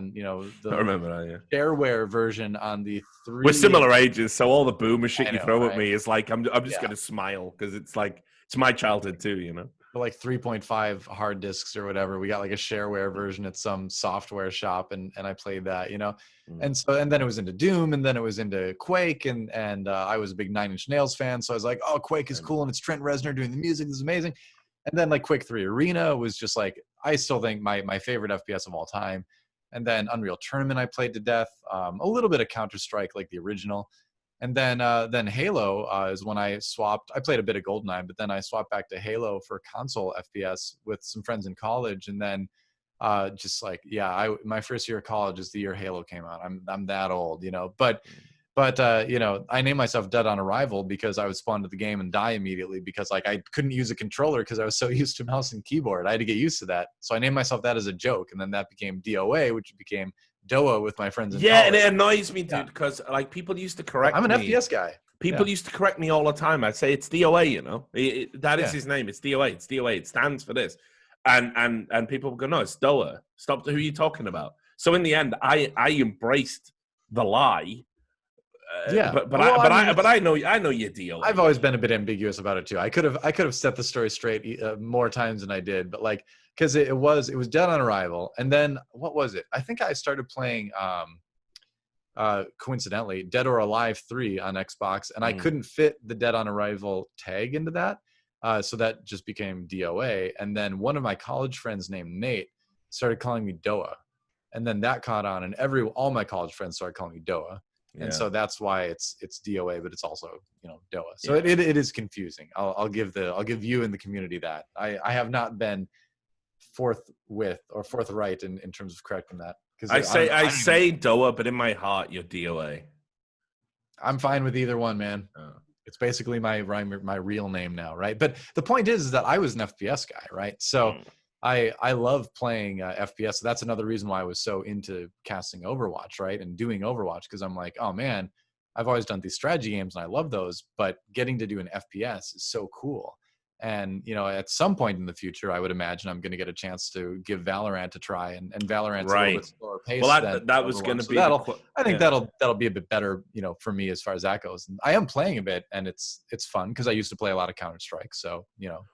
remember that, shareware version on the 3. We're similar ages, so all the boomer shit you throw at me is like I'm just gonna smile because it's like it's my childhood too, Like 3.5 hard disks or whatever. We got like a shareware version at some software shop, and I played that, and then it was into Doom, and then it was into Quake, and I was a big Nine Inch Nails fan, so I was like, oh, Quake is cool, and it's Trent Reznor doing the music, this is amazing. And then like Quake 3 Arena was just like, I still think my favorite FPS of all time. And then Unreal Tournament I played to death, a little bit of Counter-Strike like the original. And then Halo is when I swapped. I played a bit of GoldenEye, but then I swapped back to Halo for console FPS with some friends in college. And then my first year of college is the year Halo came out. I'm that old, But I named myself Dead on Arrival because I would spawn to the game and die immediately because like I couldn't use a controller because I was so used to mouse and keyboard. I had to get used to that. So I named myself that as a joke, and then that became DoA, which became DoA with my friends in college. And it annoys me, dude, because like people used to correct me. I'm an FPS guy. People used to correct me all the time. I'd say it's DoA, that is his name. It's DoA. It's DoA. It stands for this. And people would go, no, it's DoA. Stop. Who are you talking about? So in the end, I embraced the lie. But I know you're DoA. I've always been a bit ambiguous about it too. I could have set the story straight more times than I did, but like because it was Dead on Arrival, and then what was it? I think I started playing coincidentally Dead or Alive 3 on Xbox, and I couldn't fit the Dead on Arrival tag into that, so that just became DoA. And then one of my college friends named Nate started calling me DoA, and then that caught on, and all my college friends started calling me DoA. And so that's why it's DoA, but it's also DoA. So it is confusing. I'll give you and the community that I have not been forthright in terms of correcting that. Because I say DoA, but in my heart you're DoA. I'm fine with either one, man. It's basically my real name now, right? But the point is that I was an FPS guy, right? So. I love playing FPS. So that's another reason why I was so into casting Overwatch, right? And doing Overwatch, because I'm like, oh man, I've always done these strategy games and I love those, but getting to do an FPS is so cool. And, at some point in the future, I would imagine I'm going to get a chance to give Valorant a try, and Valorant's a little bit slower pace. Well, that was going to be. I think that'll be a bit better, for me as far as that goes. And I am playing a bit, and it's fun because I used to play a lot of Counter-Strike. So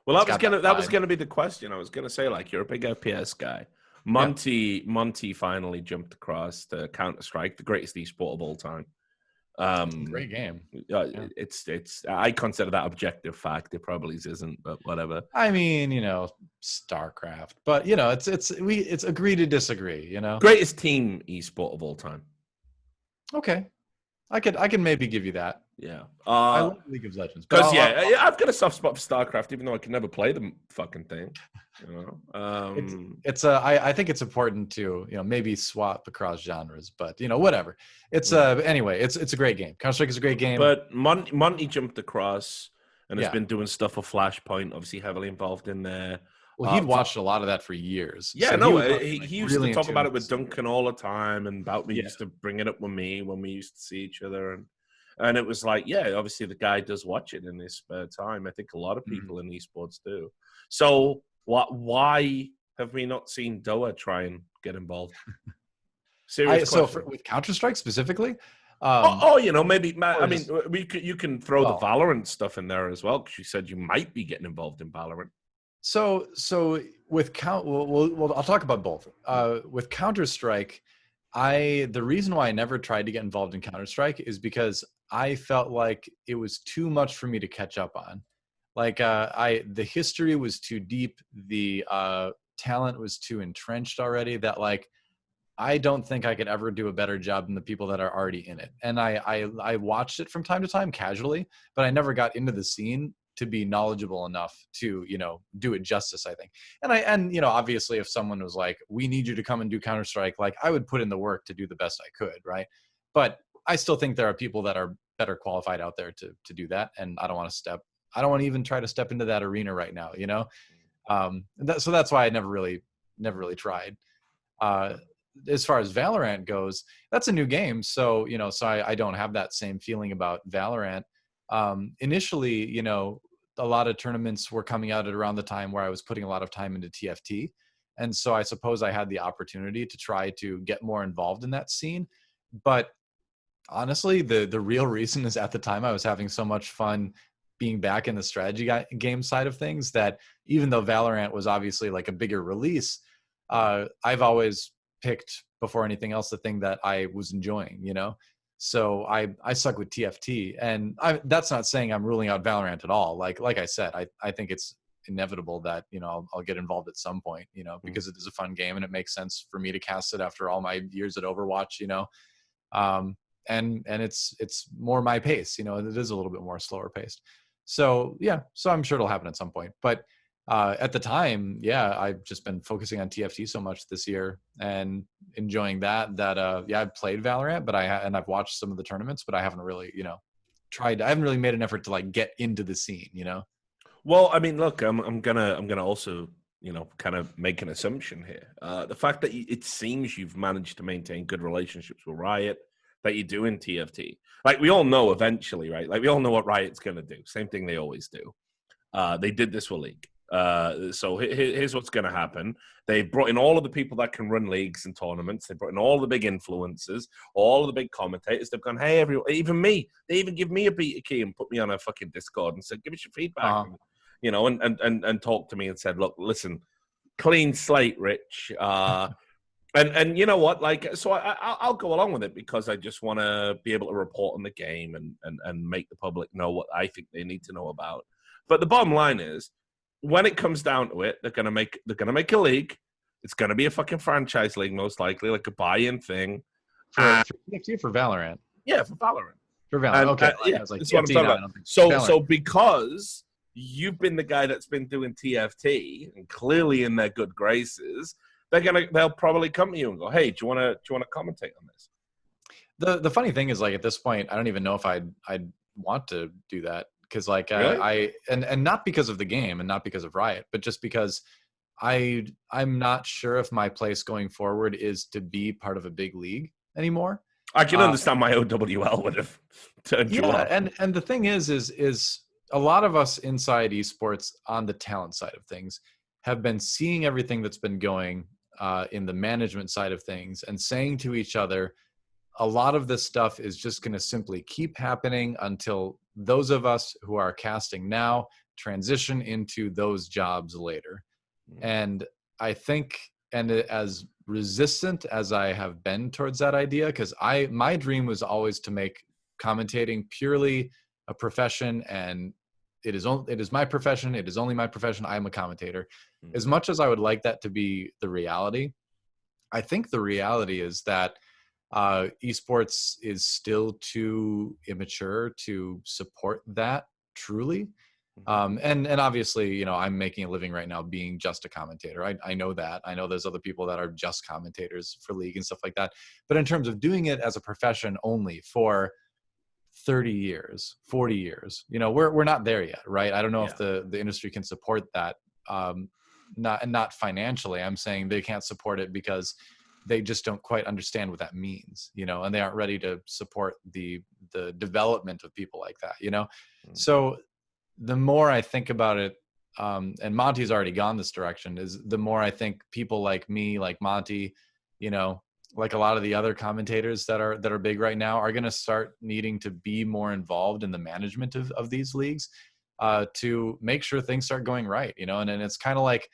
Well, that was gonna be the question. I was gonna say, like, you're a big FPS guy. Monty finally jumped across to Counter-Strike, the greatest esport of all time. Great game. It's I consider that objective fact. It probably isn't, but whatever. I mean, Starcraft, but it's agree to disagree. Greatest team esport of all time. Okay, I can maybe give you that. Yeah, I love League of Legends because I've got a soft spot for Starcraft, even though I can never play the fucking thing. I think it's important to maybe swap across genres, but whatever. It's anyway, it's a great game. Counter-Strike is a great game. But Monty jumped across and has been doing stuff for Flashpoint, obviously heavily involved in there. Well, he'd watched a lot of that for years. Yeah, so he used to talk about it with Duncan all the time, and about me used to bring it up with me when we used to see each other. And it was like, yeah, obviously the guy does watch it in his spare time. I think a lot of people in esports do. So why have we not seen DoA try and get involved? Serious question. With Counter-Strike specifically, maybe. I mean, just, you can throw the Valorant stuff in there as well, because you said you might be getting involved in Valorant. So with I'll talk about both. With Counter-Strike, the reason why I never tried to get involved in Counter-Strike is because I felt like it was too much for me to catch up on. Like the history was too deep, the talent was too entrenched already, that like I don't think I could ever do a better job than the people that are already in it. And I watched it from time to time casually, but I never got into the scene to be knowledgeable enough to, do it justice, I think. And obviously if someone was like, we need you to come and do Counter-Strike, like I would put in the work to do the best I could, right? But I still think there are people that are better qualified out there to do that. And I don't want to even try to step into that arena right now, so that's why I never really tried. As far as Valorant goes, that's a new game. So, I don't have that same feeling about Valorant. Initially, a lot of tournaments were coming out at around the time where I was putting a lot of time into TFT. And so I suppose I had the opportunity to try to get more involved in that scene. But honestly, the real reason is at the time I was having so much fun being back in the strategy game side of things that even though Valorant was obviously like a bigger release, I've always picked before anything else the thing that I was enjoying, So I stuck with TFT, and that's not saying I'm ruling out Valorant at all. Like I said, I think it's inevitable that I'll get involved at some point, because it is a fun game and it makes sense for me to cast it after all my years at Overwatch, and it's more my pace, it is a little bit more slower paced. So yeah, so I'm sure it'll happen at some point, but at the time, yeah, I've just been focusing on TFT so much this year and enjoying that I've played Valorant, but I've watched some of the tournaments, but I haven't really, tried. I haven't really made an effort to like get into the scene, Well, I mean, look, I'm gonna also, kind of make an assumption here. The fact that it seems you've managed to maintain good relationships with Riot, that you do in TFT. Like we all know eventually, right? Like we all know what Riot's gonna do. Same thing they always do. They did this with League. So here's what's going to happen. They brought in all of the people that can run leagues and tournaments. They brought in all the big influencers, all of the big commentators. They've gone, hey, everyone, even me. They even give me a beta key and put me on a fucking Discord and said, give us your feedback. And talk to me and said, look, listen, clean slate, Rich. And you know what? Like, so I'll go along with it because I just want to be able to report on the game and make the public know what I think they need to know about. But the bottom line is, when it comes down to it, they're gonna make a league. It's gonna be a fucking franchise league, most likely, like a buy-in thing. For TFT or for Valorant? Yeah, for Valorant. For Valorant, okay. Yeah, that's what I'm talking about. So because you've been the guy that's been doing TFT and clearly in their good graces, they'll probably come to you and go, hey, do you want to commentate on this? The funny thing is, like, at this point, I don't even know if I'd want to do that. Because like really? And not because of the game and not because of Riot, but just because I'm not sure if my place going forward is to be part of a big league anymore. I can understand my OWL would have turned you off. And the thing is a lot of us inside esports on the talent side of things have been seeing everything that's been going in the management side of things and saying to each other, a lot of this stuff is just going to simply keep happening until those of us who are casting now transition into those jobs later. And I think, and as resistant as I have been towards that idea, because my dream was always to make commentating purely a profession, and it is my profession. It is only my profession. I am a commentator. As much as I would like that to be the reality, I think the reality is that esports is still too immature to support that truly. And obviously, I'm making a living right now being just a commentator. I know that. I know there's other people that are just commentators for League and stuff like that. But in terms of doing it as a profession only for 30 years, 40 years, we're not there yet, right? I don't know if the industry can support that. Not financially. I'm saying they can't support it because they just don't quite understand what that means, you know, and they aren't ready to support the development of people like that, you know. So the more I think about it, and Monty's already gone this direction, is the more I think people like me, like Monty, you know, like a lot of the other commentators that are big right now are going to start needing to be more involved in the management of these leagues, to make sure things start going right, you know. And it's kind of like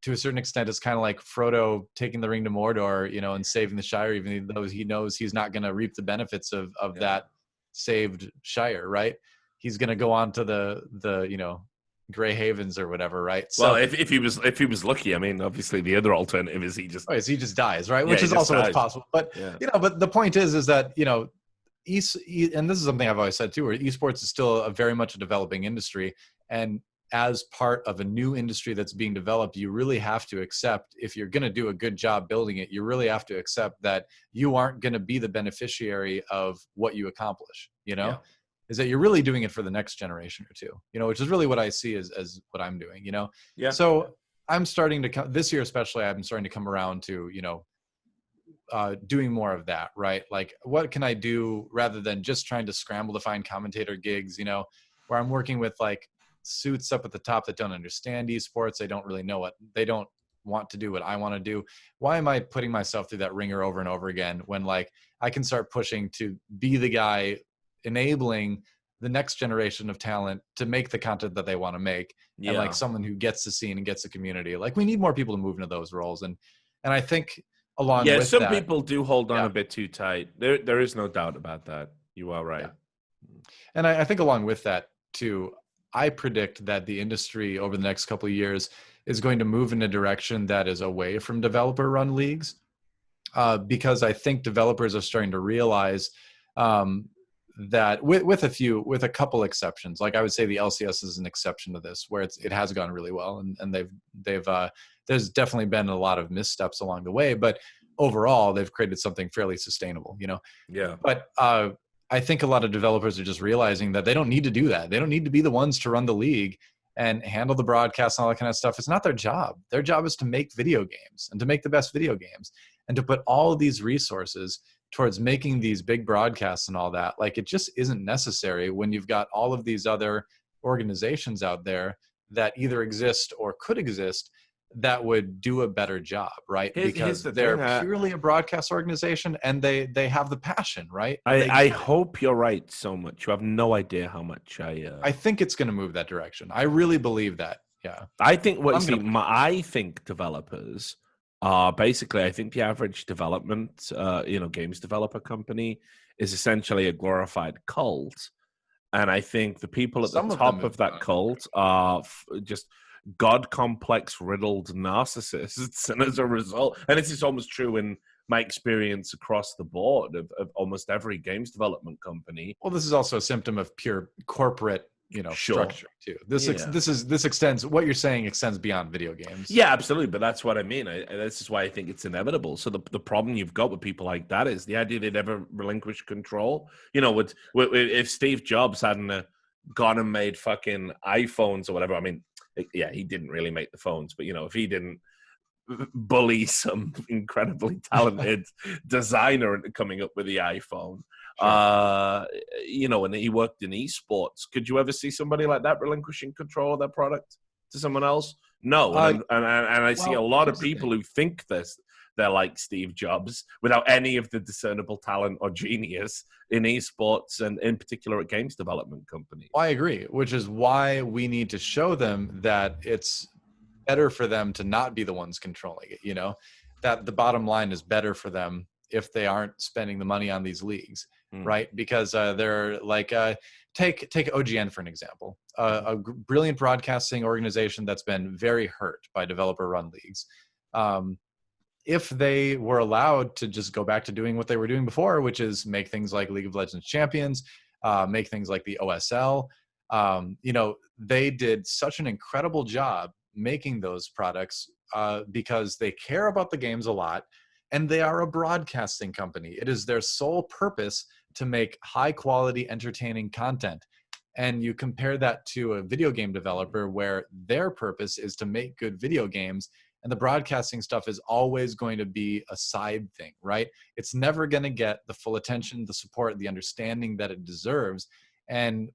to a certain extent, it's kind of like Frodo taking the ring to Mordor, you know, and saving the Shire, even though he knows he's not going to reap the benefits of that saved Shire, right? He's going to go on to the you know, Grey Havens or whatever, right? Well, if he was lucky, I mean, obviously the other alternative is he just dies, right? Which is also what's possible. But you know, but the point is that, you know, and this is something I've always said too, where esports is still a very much a developing industry, and as part of a new industry that's being developed, you really have to accept, if you're going to do a good job building it, you really have to accept that you aren't going to be the beneficiary of what you accomplish, you know. Is that you're really doing it for the next generation or two, you know, which is really what I see as what I'm doing, you know. So I'm starting to this year especially, I'm starting to come around to, you know, doing more of that, right? Like, what can I do rather than just trying to scramble to find commentator gigs, you know, where I'm working with like suits up at the top that don't understand esports. They don't really know they don't want to do what I want to do. Why am I putting myself through that ringer over and over again when, like, I can start pushing to be the guy enabling the next generation of talent to make the content that they want to make, and like someone who gets the scene and gets the community. Like, we need more people to move into those roles, and I think along with some that, people do hold on a bit too tight. There is no doubt about that. You are right. And I think along with that too, I predict that the industry over the next couple of years is going to move in a direction that is away from developer-run leagues, because I think developers are starting to realize that with a couple exceptions, like I would say the LCS is an exception to this, where it has gone really well, and they've there's definitely been a lot of missteps along the way, but overall they've created something fairly sustainable, you know. But I think a lot of developers are just realizing that they don't need to do that. They don't need to be the ones to run the league and handle the broadcast and all that kind of stuff. It's not their job. Their job is to make video games and to make the best video games, and to put all of these resources towards making these big broadcasts and all that. Like, it just isn't necessary when you've got all of these other organizations out there that either exist or could exist that would do a better job, right? Because they're purely a broadcast organization, and they have the passion, right? I hope you're right so much. You have no idea how much I think it's going to move that direction. I really believe that. Yeah. I think I think developers are basically, I think the average development, games developer company is essentially a glorified cult. And I think the people at the top of that cult are just God complex riddled narcissists. And as a result, and this is almost true in my experience across the board of almost every games development company. Well, this is also a symptom of pure corporate, structure too. This extends, what you're saying extends beyond video games. Yeah, absolutely. But that's what I mean. This is why I think it's inevitable. So the problem you've got with people like that is the idea they'd ever relinquish control. You know, if Steve Jobs hadn't gone and made fucking iPhones or whatever, I mean, yeah, he didn't really make the phones, but if he didn't bully some incredibly talented designer into coming up with the iPhone, and he worked in esports, could you ever see somebody like that relinquishing control of their product to someone else? No. And I see a lot of people who think they're like Steve Jobs without any of the discernible talent or genius in esports, and in particular at games development companies. I agree, which is why we need to show them that it's better for them to not be the ones controlling it, that the bottom line is better for them if they aren't spending the money on these leagues, right? Because they're like, take OGN for an example, a brilliant broadcasting organization that's been very hurt by developer-run leagues. If they were allowed to just go back to doing what they were doing before, which is make things like League of Legends Champions, make things like the OSL, they did such an incredible job making those products because they care about the games a lot, and they are a broadcasting company. It is their sole purpose to make high quality, entertaining content. And you compare that to a video game developer where their purpose is to make good video games, And the broadcasting stuff is always going to be a side thing, right? It's never going to get the full attention, the support, the understanding that it deserves. And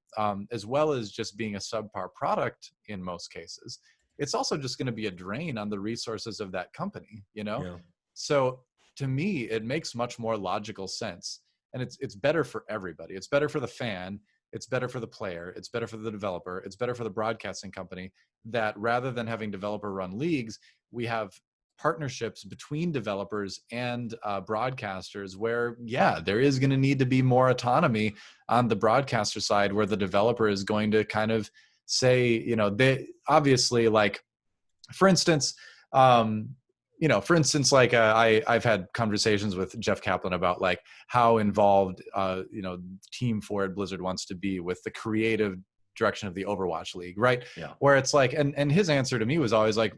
as well as just being a subpar product in most cases, it's also just going to be a drain on the resources of that company, you know? Yeah. So to me, it makes much more logical sense. And it's better for everybody. It's better for the fan. It's better for the player. It's better for the developer. It's better for the broadcasting company that rather than having developer run leagues, we have partnerships between developers and broadcasters where, yeah, there is going to need to be more autonomy on the broadcaster side where the developer is going to kind of say, you know, they obviously, like, for instance, like I've had conversations with Jeff Kaplan about like how involved, Team Forward Blizzard wants to be with the creative direction of the Overwatch League, right? Yeah. Where it's like, and his answer to me was always like,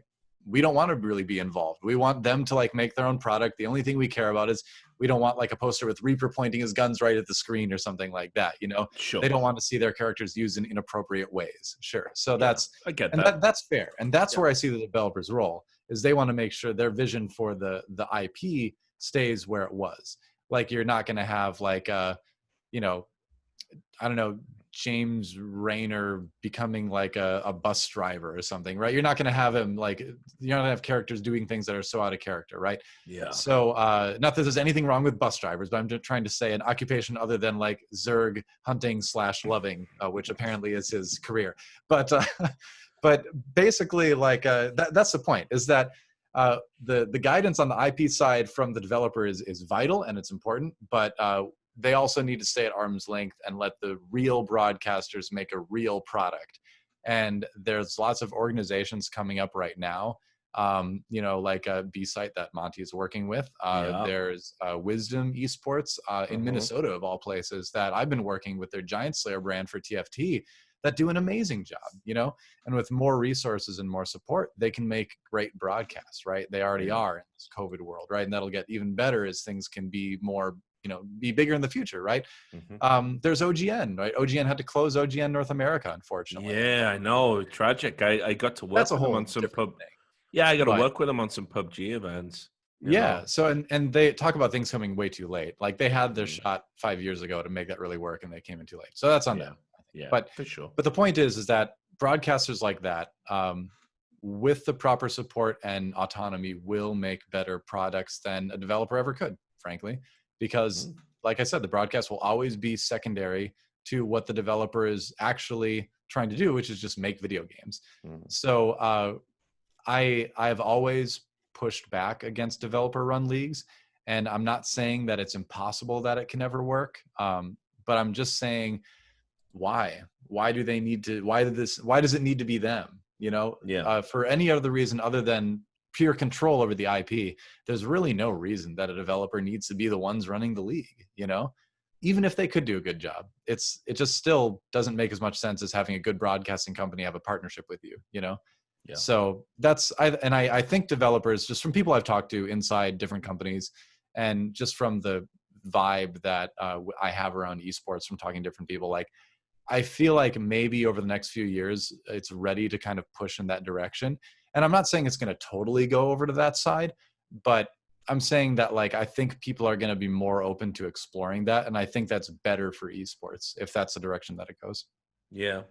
we don't want to really be involved. We want them to like make their own product. The only thing we care about is we don't want like a poster with Reaper pointing his guns right at the screen or something like that. You know, Sure. They don't want to see their characters used in inappropriate ways. Sure. So I get and that. That's fair. And that's where I see the developer's role is they want to make sure their vision for the IP stays where it was. Like you're not going to have like, James Rayner becoming like a bus driver or something, right? You're not going to have him like, you're not going to have characters doing things that are so out of character, right? Yeah. So not that there's anything wrong with bus drivers, but I'm just trying to say an occupation other than like Zerg hunting / loving, which apparently is his career. But but basically like that's the point is that the guidance on the IP side from the developer is vital and it's important, but they also need to stay at arm's length and let the real broadcasters make a real product. And there's lots of organizations coming up right now, like a B-Site that Monty is working with. There's Wisdom Esports in Minnesota, of all places, that I've been working with their Giant Slayer brand for TFT that do an amazing job, and with more resources and more support, they can make great broadcasts, right? They already are in this COVID world, right? And that'll get even better as things can be more, be bigger in the future, right? There's OGN, right? OGN had to close OGN North America, unfortunately. Yeah, I know. Tragic. I got to work with them on some pub. Thing. Yeah, I got to work with them on some PUBG events. Yeah. So, and they talk about things coming way too late. Like they had their shot 5 years ago to make that really work and they came in too late. So that's on them. Yeah, but for sure. But the point is that broadcasters like that, with the proper support and autonomy, will make better products than a developer ever could, frankly, because like I said, the broadcast will always be secondary to what the developer is actually trying to do, which is just make video games. So I've always pushed back against developer run leagues, and I'm not saying that it's impossible that it can ever work, but I'm just saying, why do they need to, why does it need to be them, for any other reason other than pure control over the IP? There's really no reason that a developer needs to be the ones running the league, even if they could do a good job. It just still doesn't make as much sense as having a good broadcasting company have a partnership with you, So I think developers, just from people I've talked to inside different companies and just from the vibe that I have around esports from talking to different people, like I feel like maybe over the next few years, it's ready to kind of push in that direction. And I'm not saying it's going to totally go over to that side, but I'm saying that like I think people are going to be more open to exploring that, and I think that's better for esports if that's the direction that it goes. Yeah.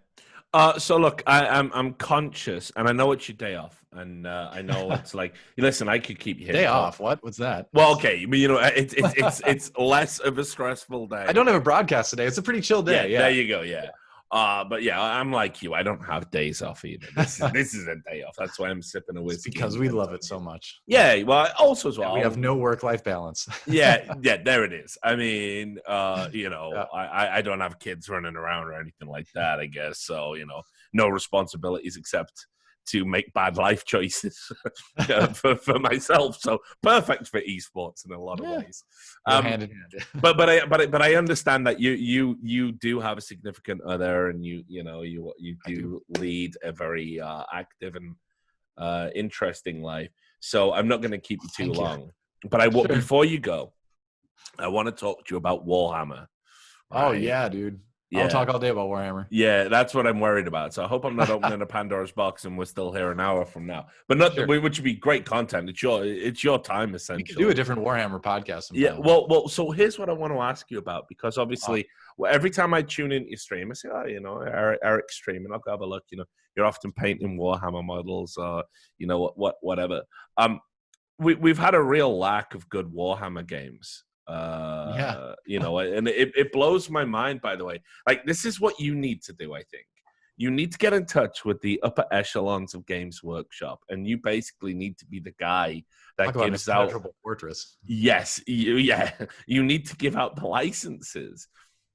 So look, I'm conscious, and I know it's your day off, and I know it's like, listen, I could keep you here. Day off? What? What's that? Well, okay, but it's less of a stressful day. I don't have a broadcast today. It's a pretty chill day. Yeah. There you go. Yeah. But yeah, I'm like you. I don't have days off either. This is a day off. That's why I'm sipping a whiskey. It's because we love it so much. Yeah. Well, also as well, we have no work-life balance. Yeah. There it is. I mean, I don't have kids running around or anything like that, I guess. So, no responsibilities except to make bad life choices for myself. So perfect for esports in a lot of ways. Hand in hand. but I understand that you do have a significant other, and you do lead a very active and interesting life. So I'm not going to keep you too long. But before you go, I want to talk to you about Warhammer. Right? Oh yeah, dude. I'll Yeah. talk all day about Warhammer. Yeah, that's what I'm worried about. So I hope I'm not opening a Pandora's box and we're still here an hour from now. But not Sure. which would be great content. It's your time We essentially. could do a different Warhammer podcast sometime. Yeah, well. So here's what I want to ask you about, because obviously, every time I tune into your stream, I say, "Oh, Eric's streaming. I'll go have a look." You're often painting Warhammer models, or whatever. We've had a real lack of good Warhammer games. And it blows my mind, by the way. Like, this is what you need to do, I think. You need to get in touch with the upper echelons of Games Workshop, and you basically need to be the guy that gives out fortress. Yes, you need to give out the licenses.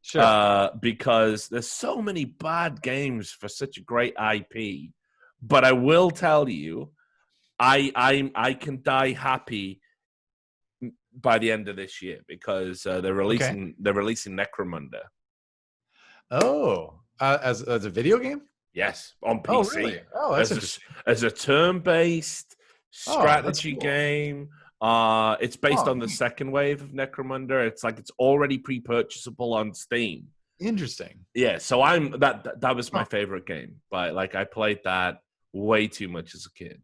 Sure. Because there's so many bad games for such a great IP. But I will tell you, I can die happy by the end of this year, because they're releasing Necromunda. Oh, as a video game? Yes, on PC. Oh, really? Oh, that's interesting. As a turn-based strategy cool. game. It's based on the second wave of Necromunda. It's already pre-purchasable on Steam. Interesting. Yeah, so that was my favorite game, but I played that way too much as a kid.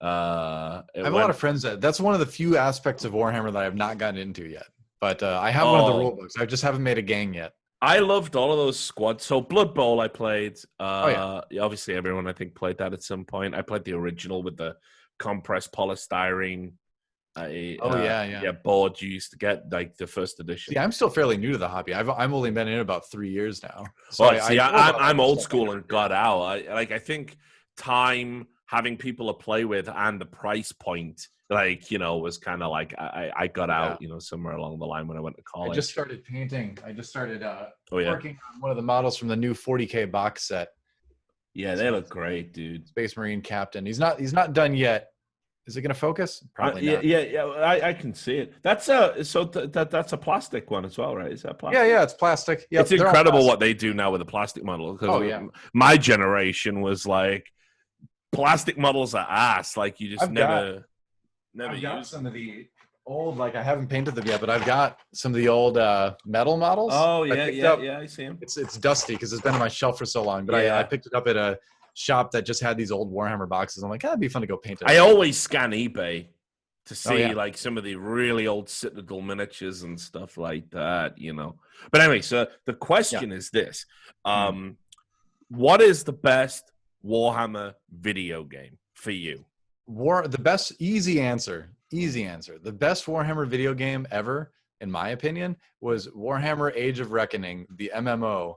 I have a lot of friends that's one of the few aspects of Warhammer that I have not gotten into yet. But I have one of the rule books. I just haven't made a gang yet. I loved all of those squads. So Blood Bowl I played. Obviously everyone I think played that at some point. I played the original with the compressed polystyrene. Board you used to get, the first edition. See, I'm still fairly new to the hobby. I've only been in about 3 years now. So I'm old school and got out. I think time, having people to play with, and the price point, was kind of I got out, somewhere along the line when I went to college. I just started painting. Working on one of the models from the new 40K box set. Yeah, they look great, dude. Space Marine Captain. He's not done yet. Is it going to focus? Probably not. Yeah. I can see it. That's a plastic one as well, right? Is that plastic? Yeah, it's plastic. Yep, it's incredible what they do now with the plastic model. My generation was plastic models are ass. You just never I've use got some of the old, I haven't painted them yet, but I've got some of the old metal models. Oh yeah, I see them. It's dusty because it's been on my shelf for so long. But I picked it up at a shop that just had these old Warhammer boxes. I'm like, that'd be fun to go paint it. I always scan eBay to see some of the really old Citadel miniatures and stuff like that, But anyway, so the question is this: what is the best Warhammer video game for you? The best easy answer. The best Warhammer video game ever, in my opinion, was Warhammer Age of Reckoning, the MMO.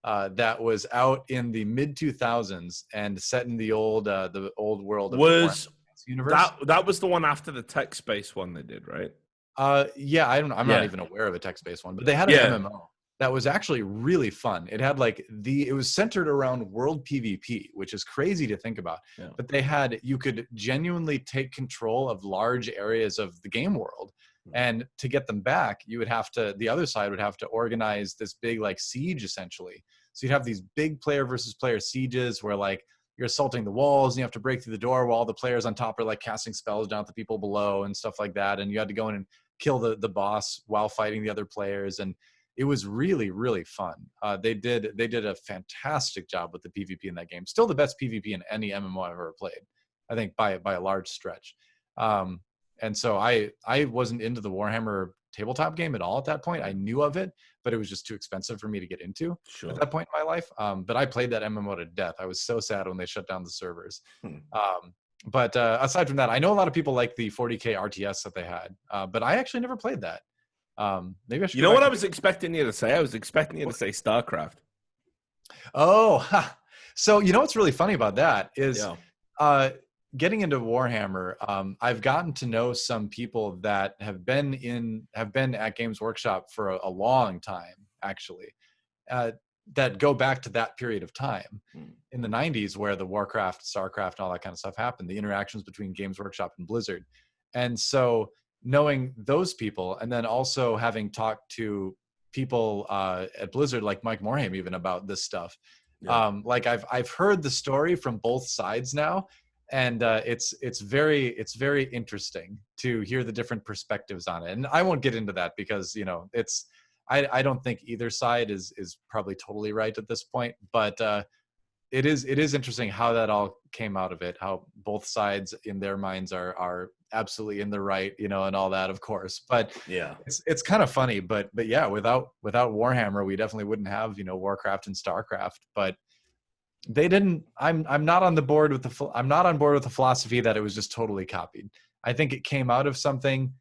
That was out in the mid 2000s and set in the old world of the universe. That was the one after the text-based one they did, right? I'm not even aware of a text-based one, but they had an MMO that was actually really fun. It had it was centered around world PvP, which is crazy to think about. Yeah. But you could genuinely take control of large areas of the game world. And to get them back, the other side would have to organize this big siege essentially. So you'd have these big player versus player sieges where you're assaulting the walls and you have to break through the door while the players on top are casting spells down at the people below and stuff like that. And you had to go in and kill the boss while fighting the other players. And it was really, really fun. They did a fantastic job with the PvP in that game. Still the best PvP in any MMO I've ever played, I think by a large stretch. And so I wasn't into the Warhammer tabletop game at all at that point. I knew of it, but it was just too expensive for me to get into at that point in my life. But I played that MMO to death. I was so sad when they shut down the servers. But aside from that, I know a lot of people like the 40K RTS that they had, but I actually never played that. Maybe I should. You know what I was expecting you to say? I was expecting you to say Starcraft. Oh, so what's really funny about that is getting into Warhammer. I've gotten to know some people that have been at Games Workshop for a long time, actually, that go back to that period of time in the 90s where the Warcraft, Starcraft, and all that kind of stuff happened, the interactions between Games Workshop and Blizzard. And so knowing those people, and then also having talked to people at Blizzard like Mike Morhaime even about this stuff. I've heard the story from both sides now, and it's very interesting to hear the different perspectives on it. And I won't get into that because I don't think either side is probably totally right at this point, but it is interesting how that all came out of it, how both sides in their minds are absolutely in the right, you know, and all that, of course. But Yeah, it's kind of funny, but yeah, without Warhammer, we definitely wouldn't have, you know, Warcraft and Starcraft. But they didn't. I'm not on board with the philosophy that it was just totally copied. I think it came out of something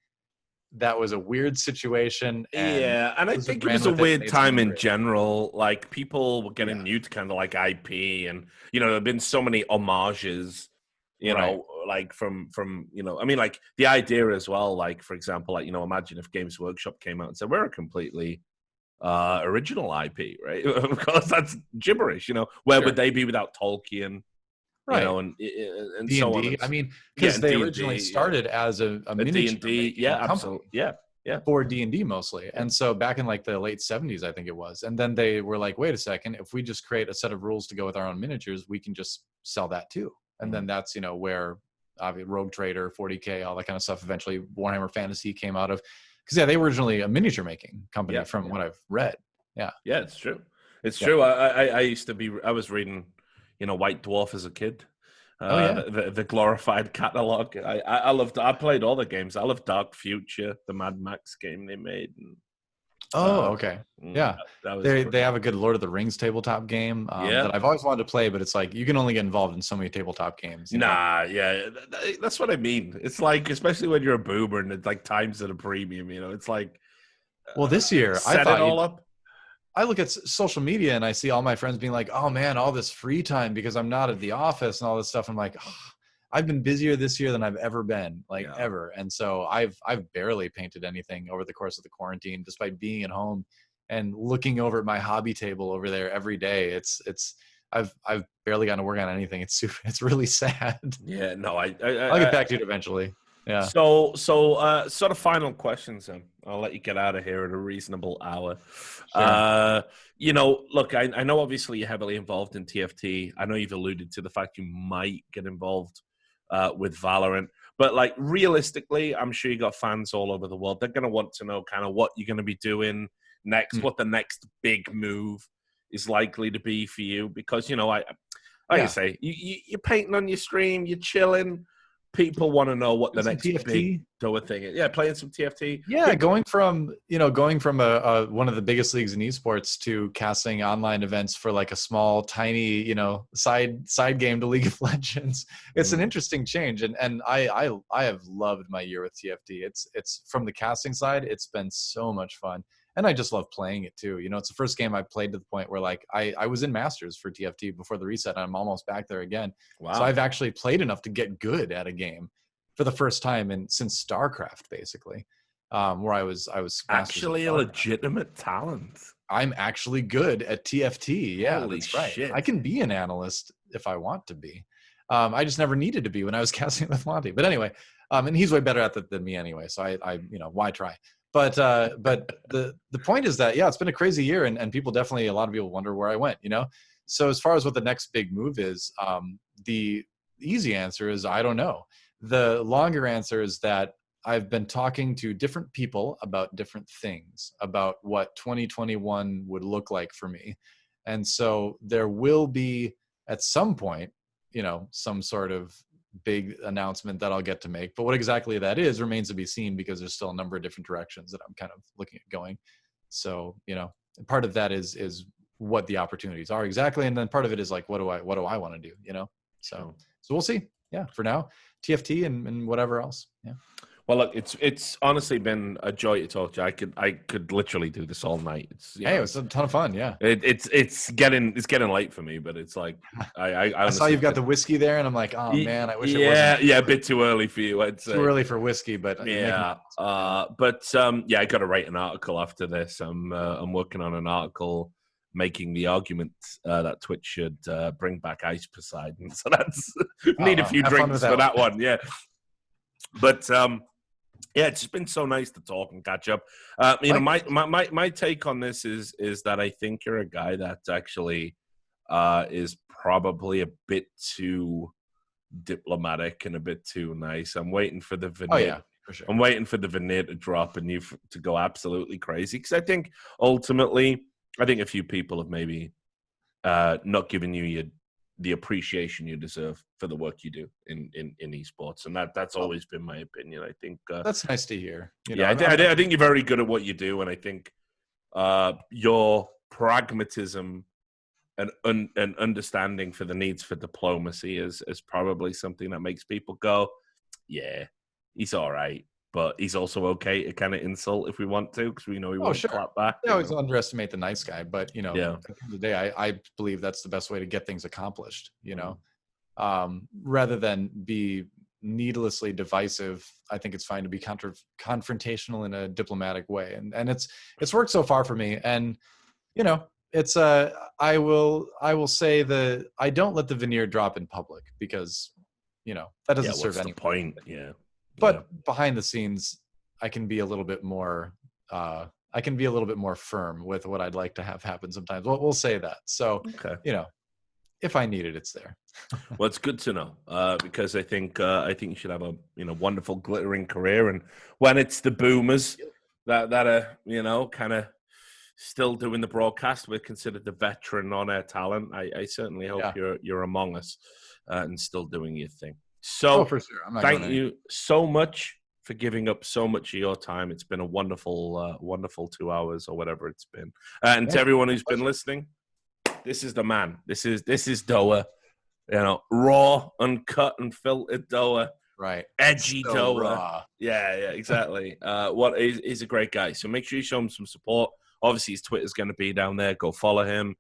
that was a weird situation, and yeah, and I Blizzard think it ran was a with it and weird made time something in great. general. Like people were getting Yeah. new to kind of like IP, and you know, there've been so many homages. You Right. know, like from you know, I mean, like the idea as well. Like for example, like you know, imagine if Games Workshop came out and said we're a completely original IP, right? Of course, that's gibberish. You know, where Sure. would they be without Tolkien? You Right. know, and so on. D&D. I mean, Yeah, because and they D&D, originally started as a a miniature D&D, making yeah, company absolutely, yeah, yeah, for D&D mostly. yeah. And so back in like the late 70s, I think it was. And then they were like, wait a second, if we just create a set of rules to go with our own miniatures, we can just sell that too. And then that's, you know, where Rogue Trader, 40K, all that kind of stuff, eventually Warhammer Fantasy came out of. Because, yeah, they were originally a miniature making company from what I've read. Yeah. Yeah, it's true. It's Yeah. true. I used to be. I was reading, you know, White Dwarf as a kid. Oh, yeah. The glorified catalog. I loved. I played all the games. I loved Dark Future, the Mad Max game they made. And, Oh, okay. Yeah. that was They have a good Lord of the Rings tabletop game yeah. that I've always wanted to play, but it's like you can only get involved in so many tabletop games. You know? Nah, yeah, that's what I mean. It's like, especially when you're a boomer and it's like times at a premium. You know, it's like, Well, this year I set it thought all up. I look at social media and I see all my friends being like, "Oh man, all this free time because I'm not at the office and all this stuff." I'm like, oh, I've been busier this year than I've ever been, like ever. And so I've barely painted anything over the course of the quarantine, despite being at home and looking over at my hobby table over there every day. I've barely gotten to work on anything. It's really sad. Yeah, no, I'll get back to it eventually. Yeah. So, sort of final questions. I'll let you get out of here at a reasonable hour. Sure. You know, look, I know obviously you're heavily involved in TFT. I know you've alluded to the fact you might get involved with Valorant, but like realistically, I'm sure you got fans all over the world. They're going to want to know kind of what you're going to be doing next, what the next big move is likely to be for you, because you know, like I say, you're painting on your stream, you're chilling. People want to know what the next TFT? big DoA thing is. Yeah, playing some TFT. Yeah, going from a one of the biggest leagues in esports to casting online events for like a small, tiny, you know, side game to League of Legends. It's an interesting change, and I have loved my year with TFT. It's from the casting side, it's been so much fun. And I just love playing it too. You know, it's the first game I played to the point where like I was in Masters for TFT before the reset. And I'm almost back there again. Wow. So I've actually played enough to get good at a game for the first time since StarCraft, basically, where I was actually a legitimate talent. I'm actually good at TFT. Yeah, holy that's right. shit. I can be an analyst if I want to be. I just never needed to be when I was casting with Monty. But anyway, and he's way better at it than me anyway. So I you know, why try? But the point is that, yeah, it's been a crazy year, and people definitely, a lot of people wonder where I went, you know? So as far as what the next big move is, the easy answer is, I don't know. The longer answer is that I've been talking to different people about different things, about what 2021 would look like for me. And so there will be, at some point, you know, some sort of big announcement that I'll get to make, but what exactly that is remains to be seen, because there's still a number of different directions that I'm kind of looking at going. So, you know, part of that is what the opportunities are exactly, and then part of it is like, what do I want to do, you know? So we'll see. Yeah, for now, TFT and whatever else. Yeah. Well, look, it's honestly been a joy to talk to you. I could literally do this all night. It was a ton of fun. Yeah. It's getting late for me, but it's like I saw you've got the whiskey there, and I'm like, oh man, I wish it wasn't. Yeah, a bit too early for you. I'd say too early for whiskey, but yeah. I got to write an article after this. I'm working on an article making the argument that Twitch should bring back Ice Poseidon. So that's need a few drinks for that one. Yeah, but yeah, it's just been so nice to talk and catch up. You know, my take on this is that I think you're a guy that actually is probably a bit too diplomatic and a bit too nice. I'm waiting for the veneer. Oh yeah, For sure. I'm waiting for the veneer to drop and you to go absolutely crazy. Because I think ultimately, a few people have maybe not given you the appreciation you deserve for the work you do in esports, and that's always been my opinion. I think that's nice to hear. I think you're very good at what you do, and I think your pragmatism and understanding for the needs for diplomacy is probably something that makes people go, yeah, he's all right, but he's also okay to kind of insult if we want to, because we know he won't clap back. They always underestimate the nice guy, but at the end of the day, I believe that's the best way to get things accomplished. Rather than be needlessly divisive, I think it's fine to be confrontational in a diplomatic way, and it's worked so far for me. And it's I will say that I don't let the veneer drop in public, because that doesn't serve any point. But behind the scenes, I can be a little bit more firm with what I'd like to have happen sometimes. We'll say that. So if I need it, it's there. Well, it's good to know, because I think you should have a wonderful glittering career, and when it's the boomers that are kind of still doing the broadcast, we're considered the veteran on-air talent. I certainly hope you're among us and still doing your thing. So for sure. Thank you so much for giving up so much of your time. It's been a wonderful 2 hours or whatever it's been. And to everyone who's been listening, this is the man. This is DoA. Raw, uncut, and filtered DoA. Right. Edgy so DoA. Raw. Yeah, exactly. He's a great guy. So make sure you show him some support. Obviously, his Twitter's going to be down there. Go follow him.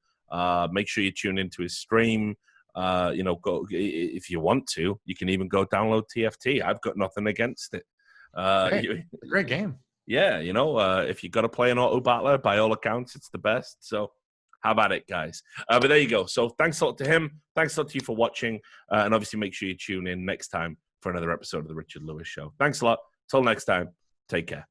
Make sure you tune into his stream. Go if you want to. You can even go download TFT. I've got nothing against it. Great game. Yeah, if you got to play an auto battler, by all accounts, it's the best. So have at it, guys. But there you go. So thanks a lot to him. Thanks a lot to you for watching. And obviously, make sure you tune in next time for another episode of The Richard Lewis Show. Thanks a lot. Till next time, take care.